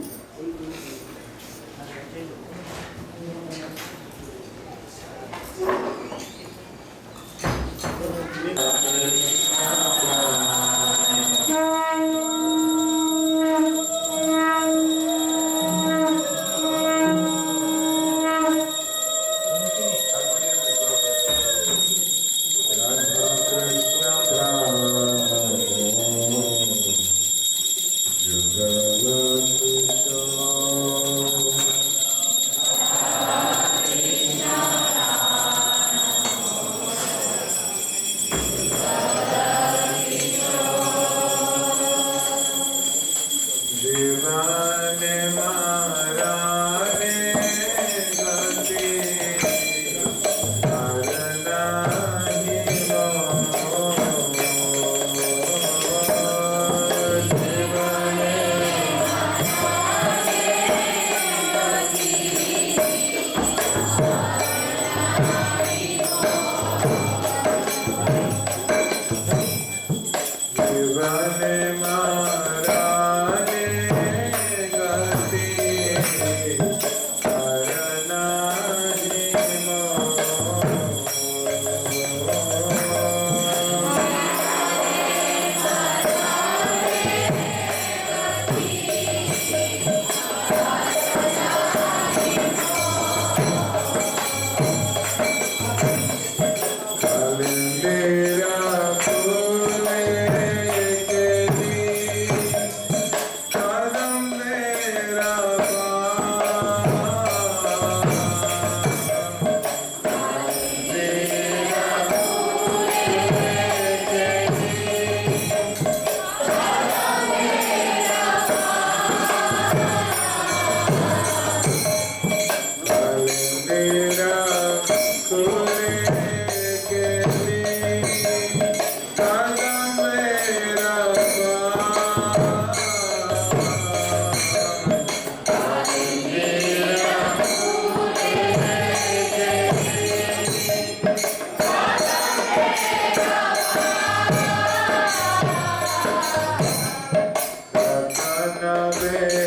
Gauri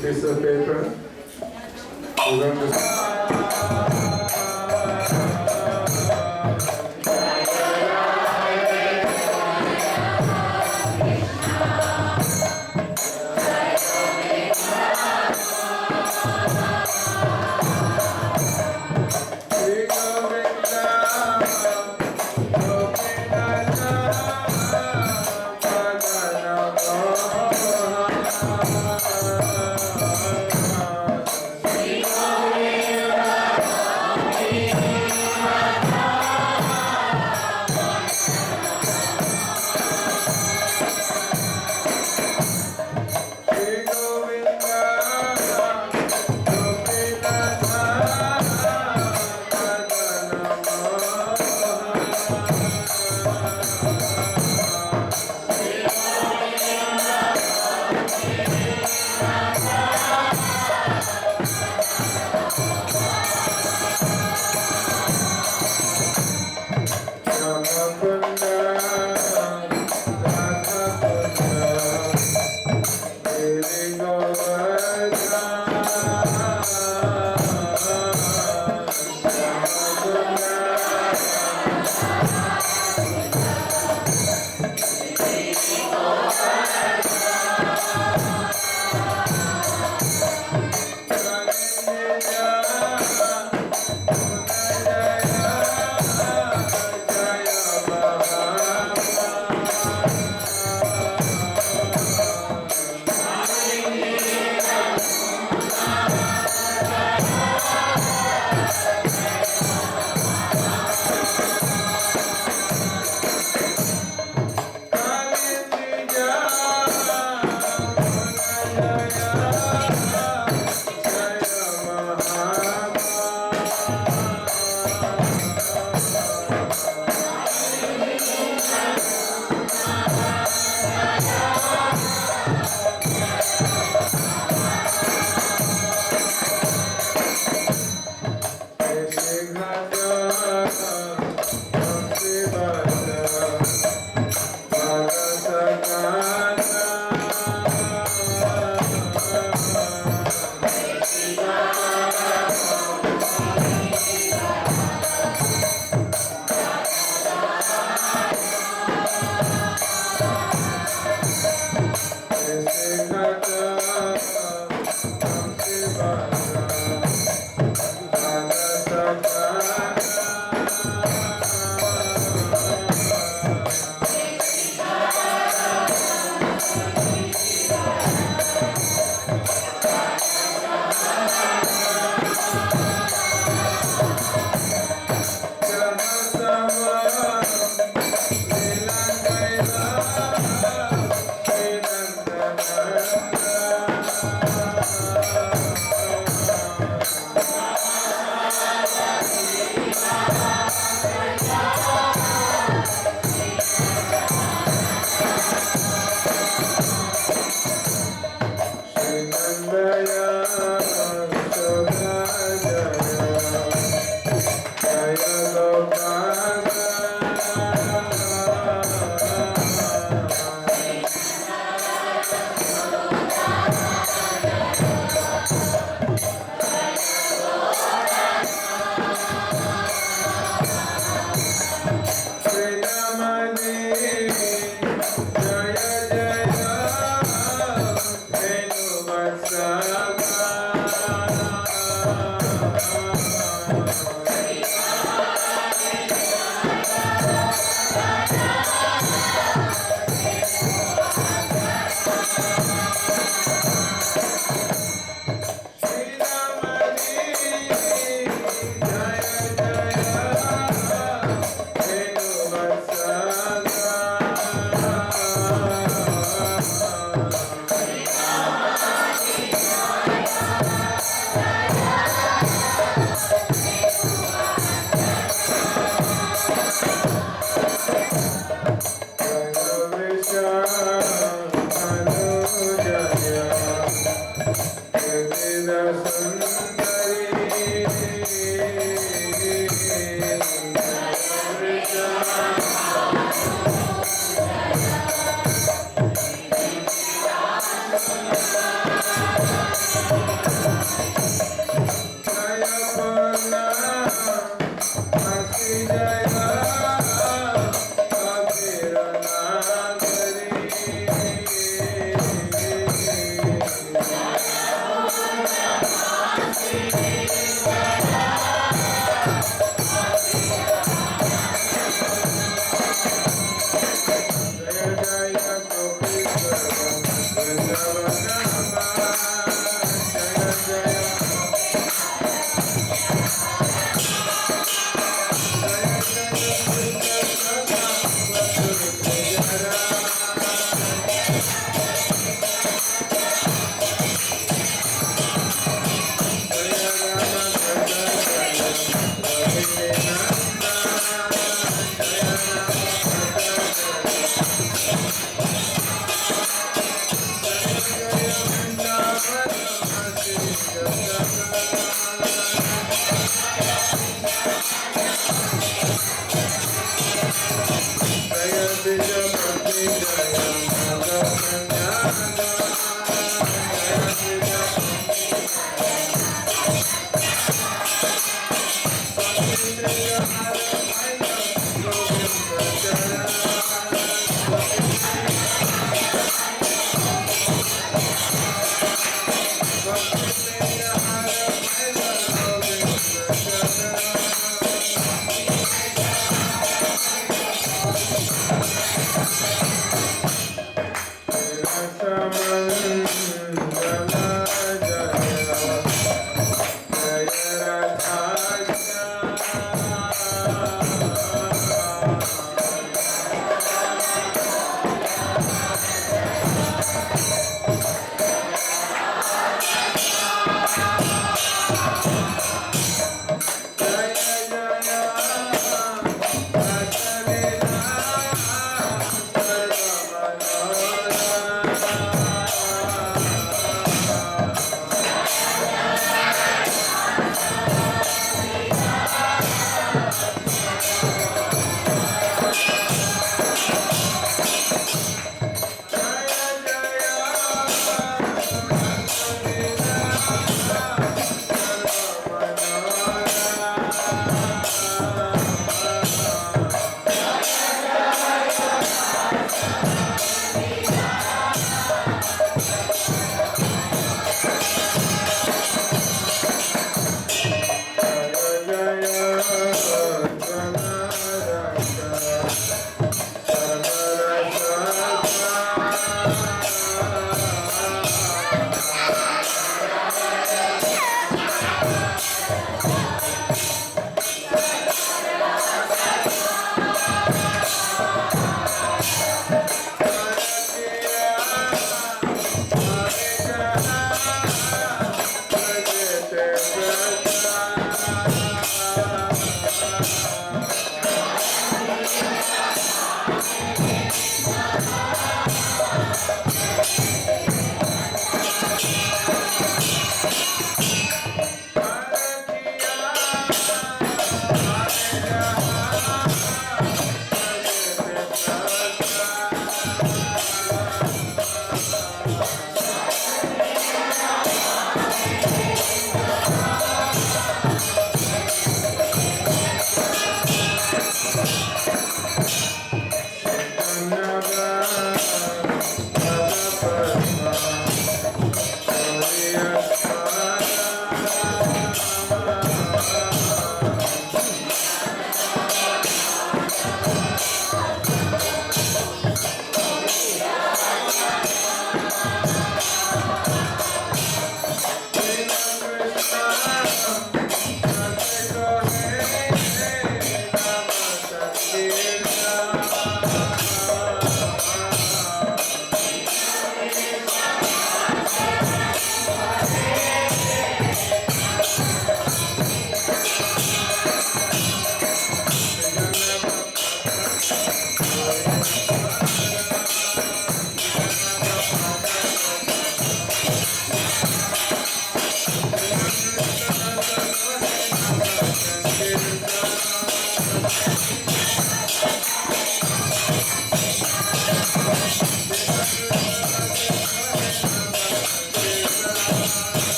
Piece of paper. We're going to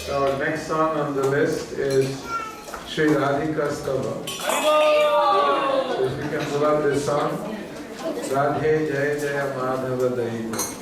Our next song on the list is Sri Radhika's cover. So if you can pull up this song, Radhe Jaya Jaya Madhava Daiva.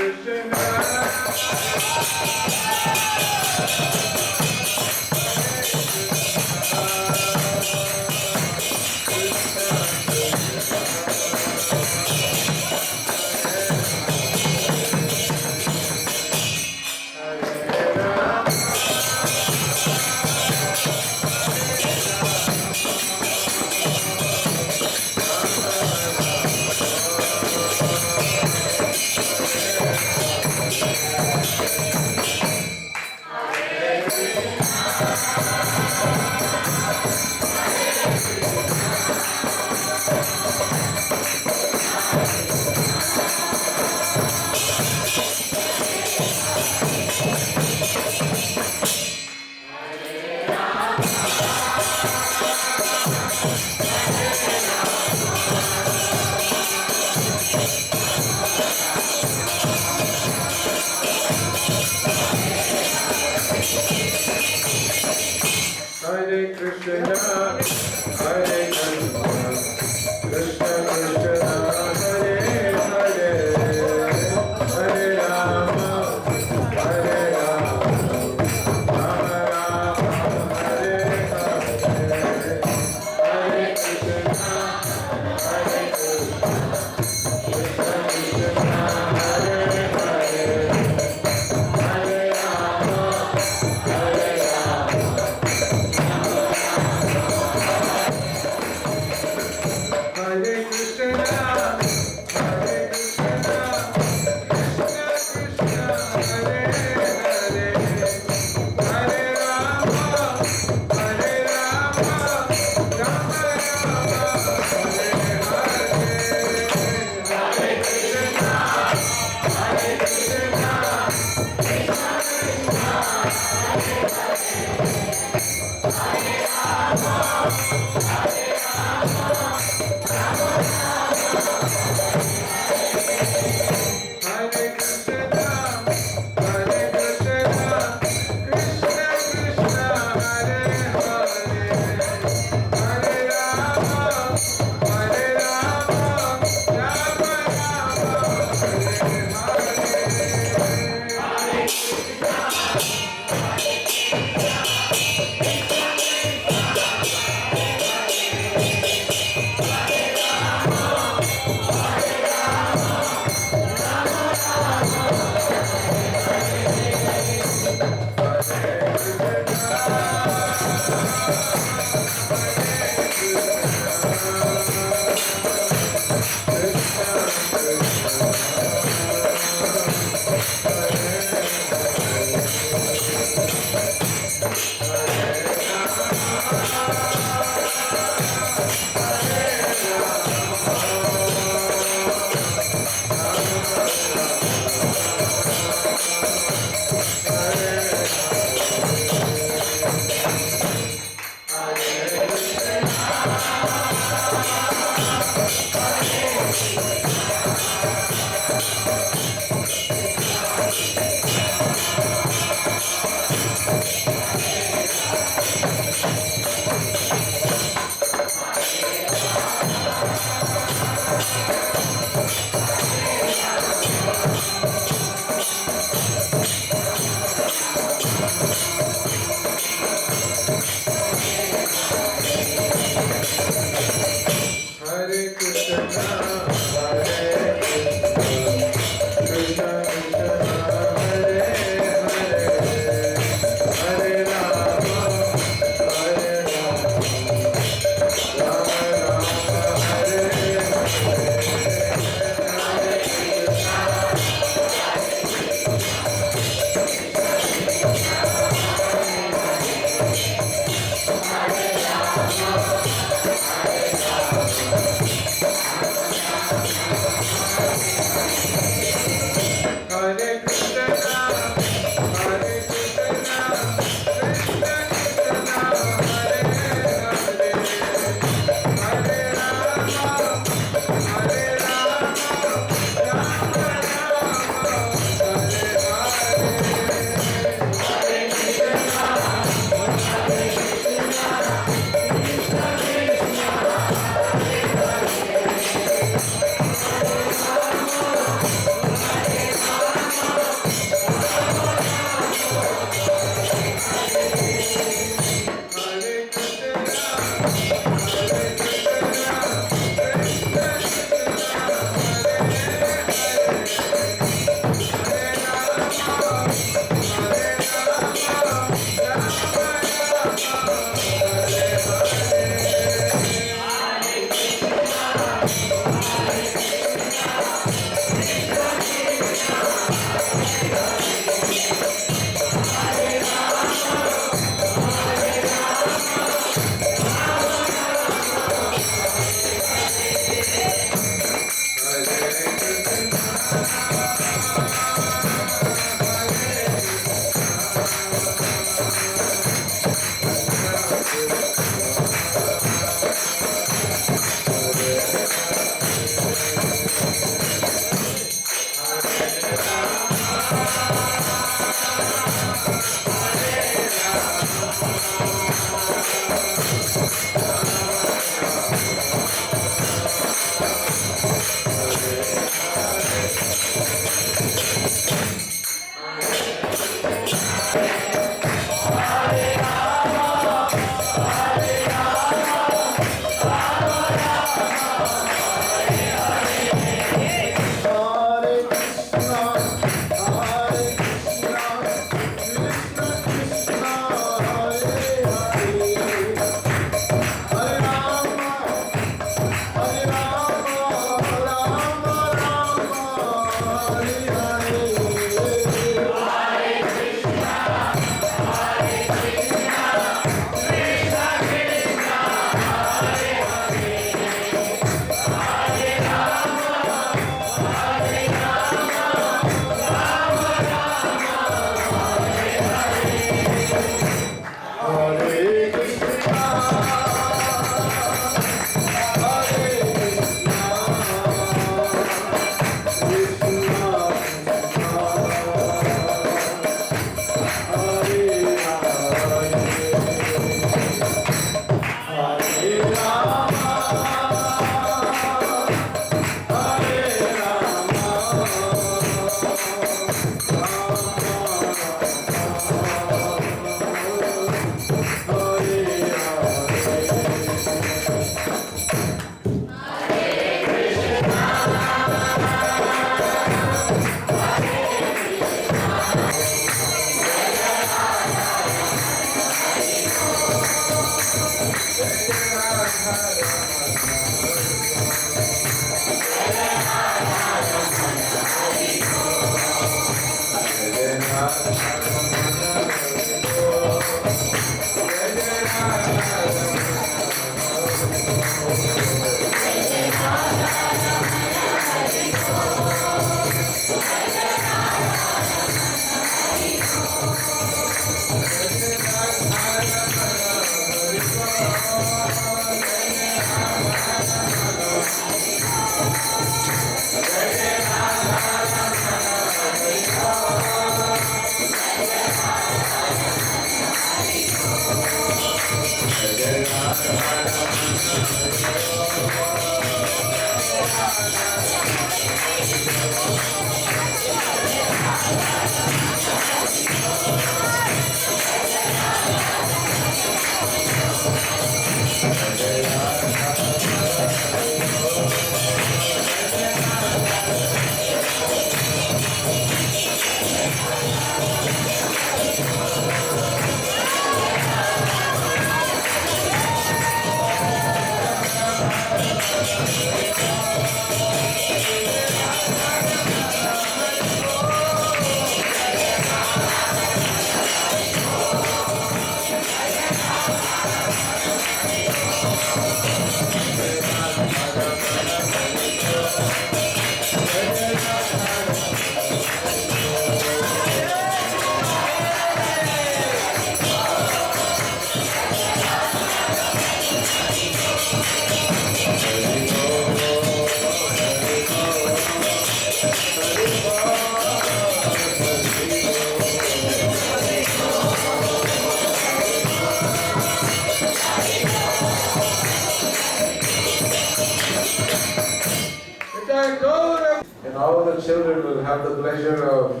And all the children will have the pleasure of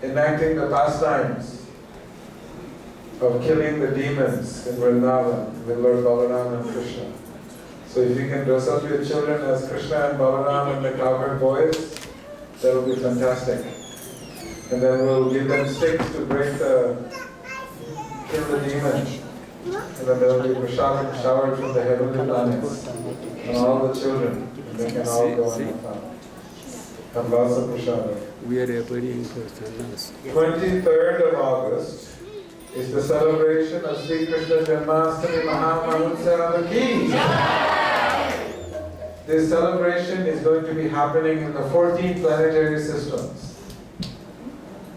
enacting the pastimes of killing the demons in Vrindavan with Lord Balaram and Krishna. So if you can dress up your children as Krishna and Balaram and the cowherd boys, that will be fantastic. And then we'll give them sticks to kill the demon. And then there will be prasad showered from the heavenly planets on all the children. And they can all go and have fun. And lots of prasad. We are appearing for sannyas. 23rd of August is the celebration of Sri Krishna Janmashtami Mahamahotsav ki. This celebration is going to be happening in the 14 planetary systems.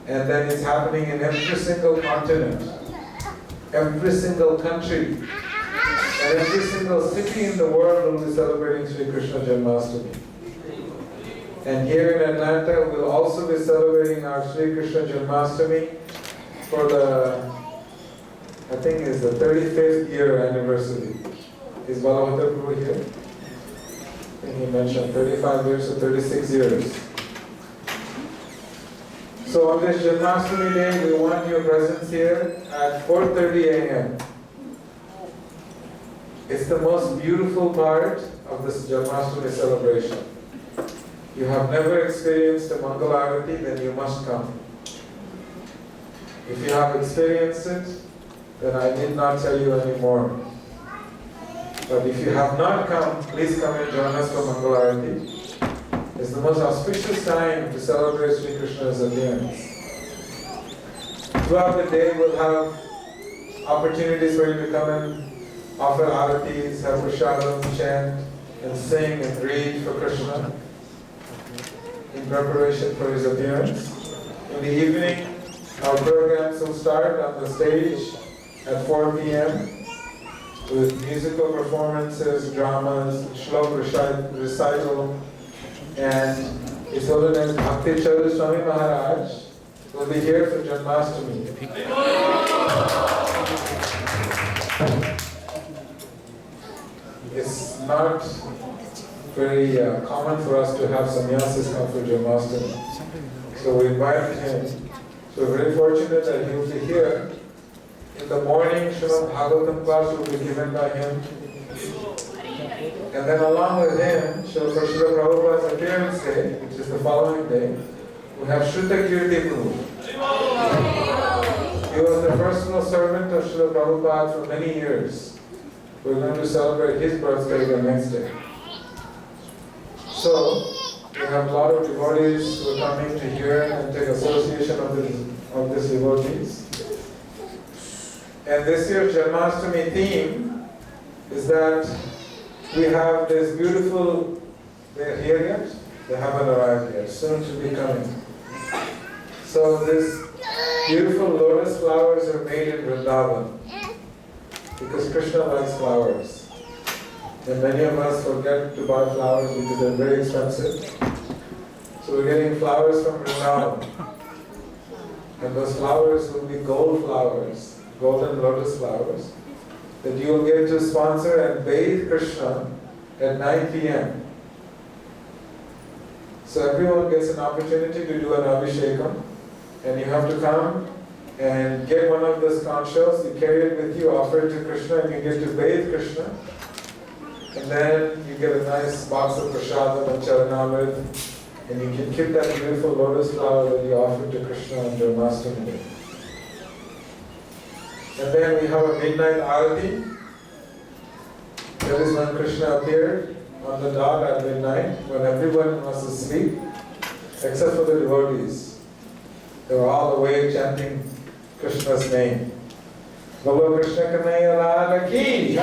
And then it's happening in every single continent, every single country, and every single city in the world will be celebrating Sri Krishna Janmashtami. And here in Atlanta, we'll also be celebrating our Sri Krishna Janmashtami for the, I think it's the 35th year anniversary. Is Balabhadra Prabhu here? I think he mentioned 35 years or 36 years. So on this Janmashtami day, we want your presence here at 4:30 a.m. It's the most beautiful part of this Janmashtami celebration. You have never experienced a Mangalarati, then you must come. If you have experienced it, then I need not tell you anymore. But if you have not come, please come and join us for Mangalarati. It's the most auspicious time to celebrate Sri Krishna's appearance. Throughout the day, we'll have opportunities for you to come and offer aratis, have prasadam, chant, and sing and read for Krishna in preparation for his appearance. In the evening, our programs will start on the stage at 4 p.m. with musical performances, dramas, shlok recital, and His Holiness Bhakti Chaudhary Swami Maharaj will be here for Janmashtami. It's not very common for us to have sannyasis come for Janmashtami. So we invited him. So we're very fortunate that he will be here. In the morning, Srimad Bhagavatam class will be given by him. And then along with him, for Srila Prabhupada's appearance day, which is the following day, we have Shruta Kirti Prabhu. He was the personal servant of Srila Prabhupada for many years. We're going to celebrate his birthday the next day. So, we have a lot of devotees who are coming to hear and take association of these devotees. And this year's Janmashtami theme is that we have this beautiful, they're here yet? They haven't arrived yet, soon to be coming. So these beautiful lotus flowers are made in Vrindavan because Krishna likes flowers. And many of us forget to buy flowers because they're very expensive. So we're getting flowers from Vrindavan. And those flowers will be gold flowers, golden lotus flowers, that you will get to sponsor and bathe Krishna at 9 p.m. So everyone gets an opportunity to do an Abhishekam, and you have to come and get one of those conch shells, you carry it with you, offer it to Krishna, and you get to bathe Krishna. And then you get a nice box of prasadam and charanamrit, and you can keep that beautiful lotus flower that you offer to Krishna on Janmashtami day. And then we have a midnight arati. That is when Krishna appeared on the dot at midnight, when everyone was asleep, except for the devotees. They were all awake chanting Krishna's name. Bolo Krishna Kanaya Lala Ki!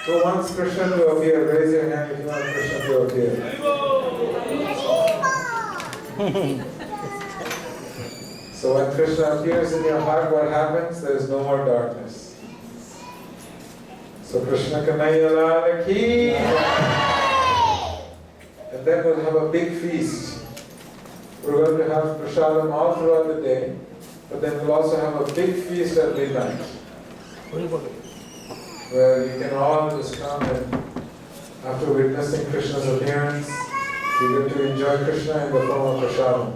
Who wants Krishna to appear? Raise your hand if you want Krishna to appear. So when Krishna appears in your heart, what happens? There is no more darkness. So Krishna Kanaya Lala Ki! And then we'll have a big feast. We're going to have prasadam all throughout the day, but then we'll also have a big feast at midnight, where you can all just come and after witnessing Krishna's appearance, you get to enjoy Krishna in the form of prasadam.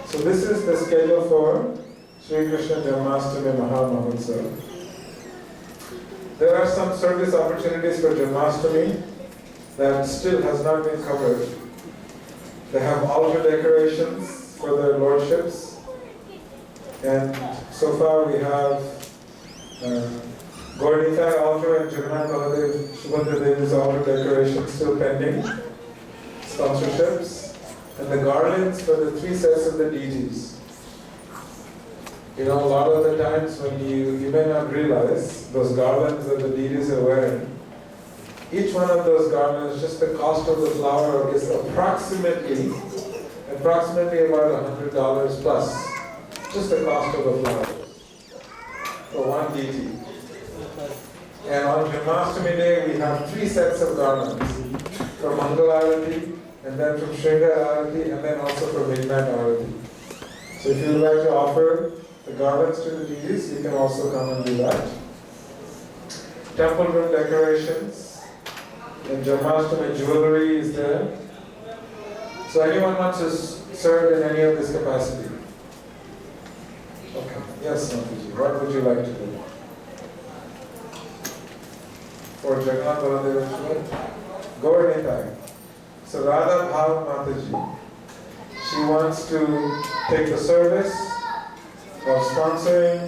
So this is the schedule for Sri Krishna Janmashtami Maha Mahotsav. There are some service opportunities for Janmashtami that still has not been covered. They have altar decorations for their lordships, and so far we have Gauri altar and Jagannath Baladev Subhadra Devi's altar decoration still pending, sponsorships, and the garlands for the 3 sets of the deities. You know, a lot of the times when you may not realize those garlands that the deities are wearing, each one of those garlands, just the cost of the flower is approximately about $100 plus, just the cost of the flowers for one deity. And on Janmashtami day, we have 3 sets of garlands, from Mangal Arati, and then from Shringar Arati, and then also from Midnight Arati. So if you would like to offer the garlands to the deities, you can also come and do that. Temple room decorations, and Janmashtami jewelry is there. So anyone wants to serve in any of this capacity? Okay. Yes, Mataji. What would you like to do? For Jagannath Baladev, Gauri Nitai. So Radha Bhav Mataji, she wants to take the service of sponsoring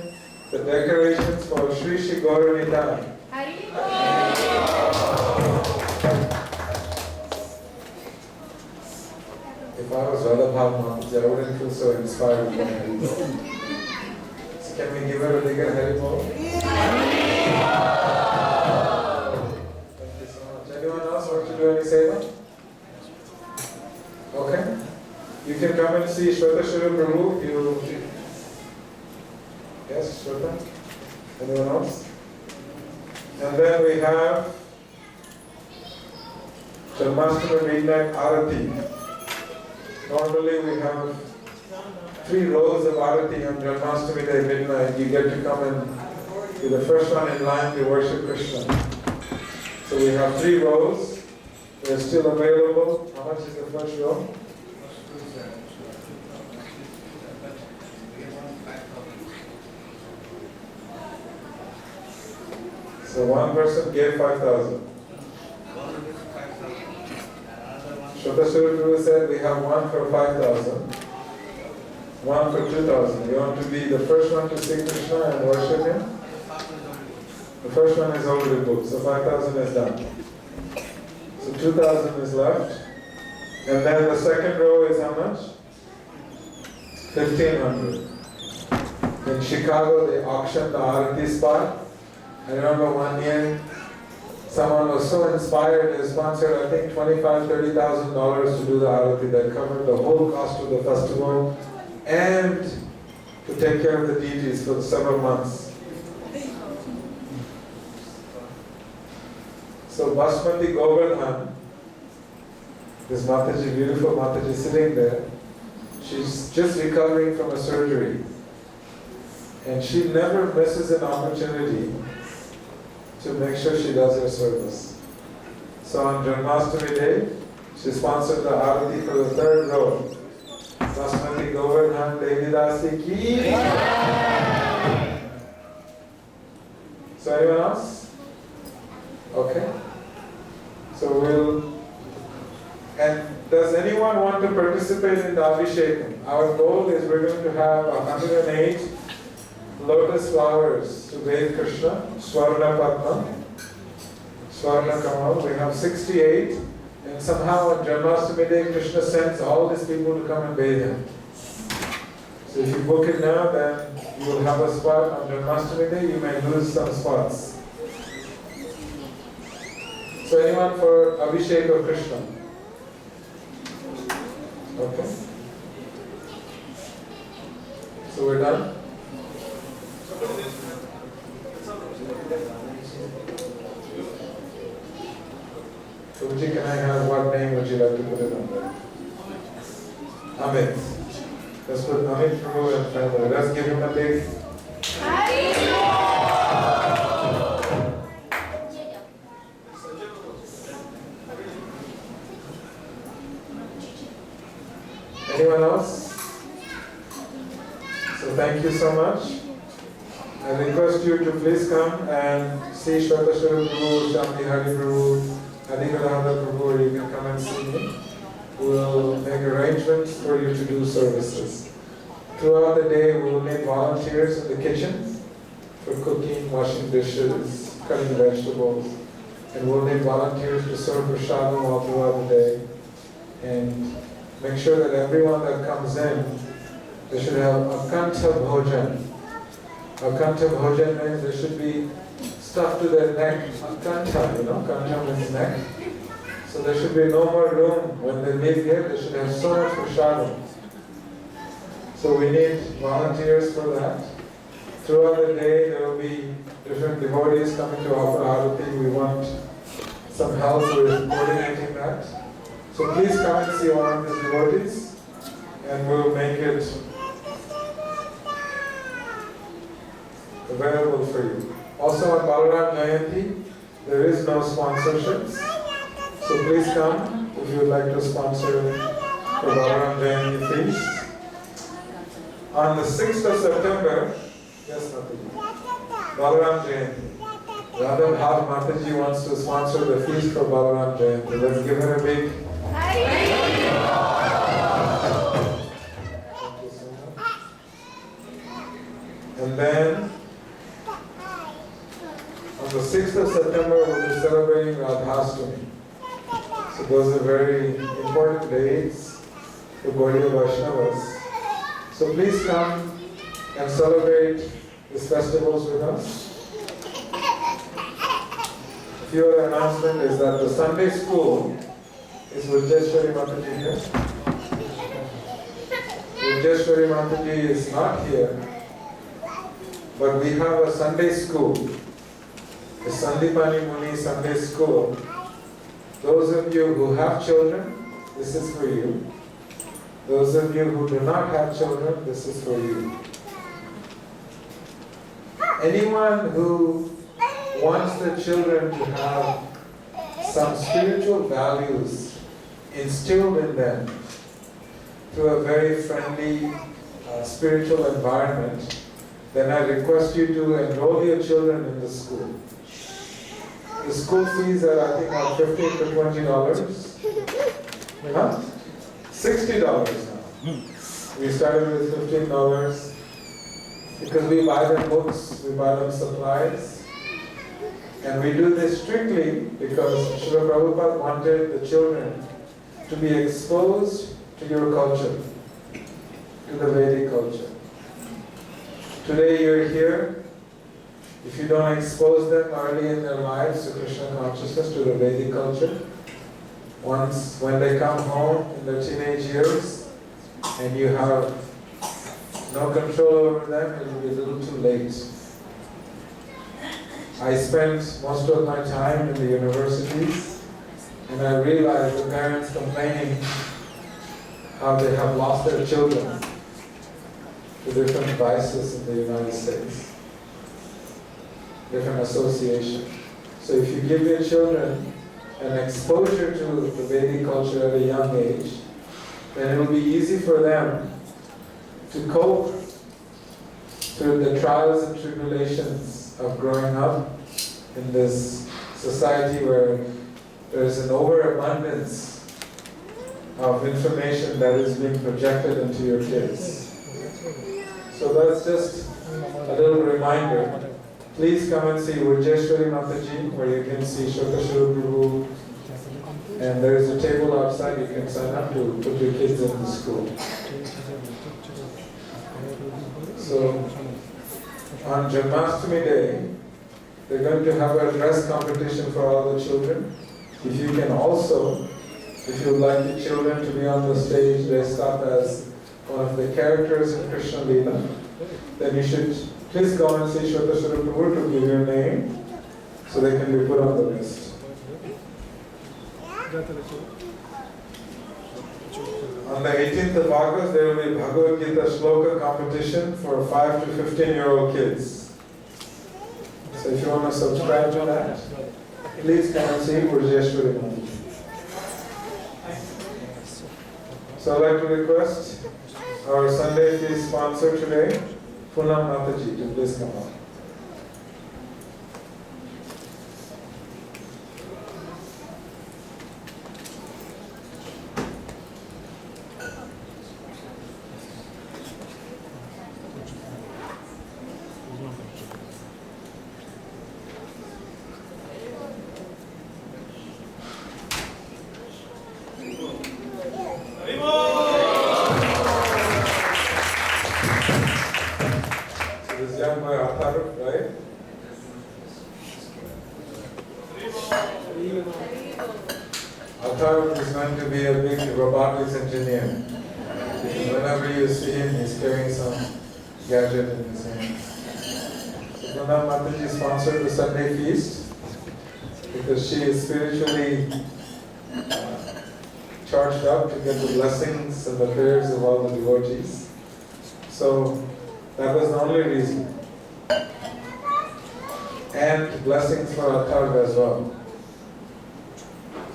the decorations for Shri Shri Gauri Nitai. If I was Radha Bhav Mataji, I wouldn't feel so inspired by Haribol. So can we give her a bigger Haribol? Thank you so much. Anyone else want to do any seva? Okay. You can come and see Shweta Shri Prabhu. Yes, Shweta? Anyone else? And then we have Janmashtami Midnight Arati. Normally we have 3 rows of Arati on Janmashtami day midnight. You get to come and be the first one in line to worship Krishna. So we have 3 rows. They're still available. How much is the first row? So one person gave 5,000. Shweta Shri Prabhu said we have one for 5,000, one for 2,000. You want to be the first one to see Krishna and worship Him? The first one is already booked, so 5,000 is done. So 2,000 is left. And then the second row is how much? 1,500. In Chicago, they auctioned the Arati spot. I remember one year, someone was so inspired, they sponsored, I think, $25,000–$30,000 to do the Arati that covered the whole cost of the festival and to take care of the deities for several months. So Basmati Govardhan, this Mataji, beautiful Mataji sitting there, she's just recovering from a surgery. And she never misses an opportunity to make sure she does her service. So on Janmashtami day, She sponsored the Arati for the third row. Basmati Govardhan Devi Dasi ki. So anyone else? Okay. So and does anyone want to participate in the Abhishekam? Our goal is we're going to have 108 lotus flowers to bathe Krishna, Swarna Padma, Swarna Kamal. We have 68, and somehow on Janmashtami Day, Krishna sends all these people to come and bathe him. So if you book it now, then you will have a spot on Janmashtami Day. You may lose some spots. So anyone for Abhishek of Krishna? Okay. So we're done? Prabhuji, can I have what name would you like to put it on there? Amit. Let's put Amit Prabhu and family. Let's give him a big. Anyone else? So thank you so much. I request you to please come and see Shvatashwara Prabhu, Shamli Hari Prabhu, Adi Gadadhar Prabhu, or you can come and see me. We will make arrangements for you to do services. Throughout the day, we will need volunteers in the kitchen for cooking, washing dishes, cutting vegetables. And we'll need volunteers to serve prasadam all throughout the day. And make sure that everyone that comes in, they should have akantha bhojan. Akantha bhojan means they should be stuffed to their neck. Akantha, kantha means neck. So there should be no more room. When they leave here, they should have so much prasadam. So we need volunteers for that. Throughout the day, there will be different devotees coming to offer arati. We want some help with coordinating that. So please come and see one of these devotees, and we'll make it available for you. Also on Balaram Jayanti, there is no sponsorships. So please come if you would like to sponsor for Balaram Jayanti feast. On the 6th of September, yes, Mataji, Balaram Jayanti. Radha Mataji wants to sponsor the feast for Balaram Jayanti. Let's give her a big. Thank you so much. And then, on the 6th of September, we'll be celebrating Radhastami. So those are very important days for Gaudiya Vaishnavas. So please come and celebrate these festivals with us. A few other announcement is that the Sunday school is Vijayeshwari Mataji here. Vijayeshwari Mataji is not here, but we have a Sunday school, the Sandipani Muni Sunday School. Those of you who have children, this is for you. Those of you who do not have children, this is for you. Anyone who wants the children to have some spiritual values instilled in them through a very friendly spiritual environment, then I request you to enroll your children in the school. The school fees are, I think, about $15 to $20. Huh? $60 now. We started with $15 because we buy them books, we buy them supplies. And we do this strictly because Srila Prabhupada wanted the children to be exposed to your culture, to the Vedic culture. Today you're here. If you don't expose them early in their lives to Krishna consciousness, to the Vedic culture, when they come home in their teenage years and you have no control over them, it will be a little too late. I spent most of my time in the universities, and I realized the parents complaining how they have lost their children to different vices in the United States, different associations. So if you give your children and exposure to the Vedic culture at a young age, then it will be easy for them to cope through the trials and tribulations of growing up in this society where there is an overabundance of information that is being projected into your kids. So that's just a little reminder. Please come and see Ujjeshwari Mataji, where you can see Shokashuru Prabhu, and there is a table outside you can sign up to put your kids in the school. So on Janmashtami Day, they're going to have a dress competition for all the children. If you can also, if you would like the children to be on the stage dressed up as one of the characters in Krishna Leela, then you should please go and see Shokashuru Prabhu to give your name so they can be put on the list. On the 18th of August, there will be Bhagavad Gita Shloka competition for 5 to 15-year-old kids. So if you want to subscribe to that, please come and see Ujjeshwari Mataji. So I'd like to request our Sunday feast sponsor today, Poonam Mataji, to please come on. Is going to be a big robotics engineer. Whenever you see him, he's carrying some gadget in his hand. So Poonam Mataji sponsored the Sunday feast because she is spiritually charged up to get the blessings and the prayers of all the devotees. So that was the only reason. And blessings for Atharv as well.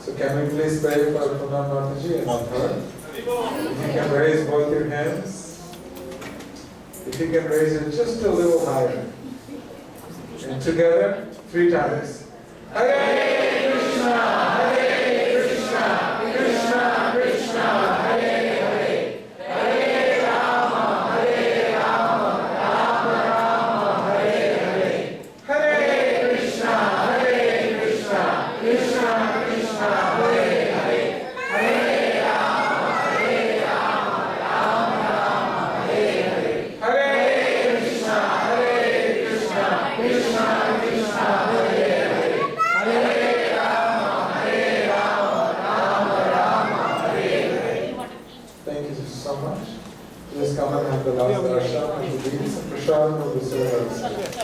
So can we please pray for Poonam Mataji and Atharv? If you can raise both your hands. If you can raise it just a little higher. And together, 3 times. Hare Krishna, Hare Krishna, Krishna Krishna, Hare Hare. Hare Rama, Hare Rama, Rama Rama, Hare Hare. Hare Krishna, Hare Krishna, Krishna Krishna, Hare Hare. Hare Rama, Hare Rama, Rama Rama, Hare Hare. Hare Krishna, Hare Krishna, Krishna Krishna, Hare Hare. Hare Rama, Hare Rama, Rama Rama, Hare Hare. Thank you so much. Please come and have the last darshan and the beads and prasad of the service.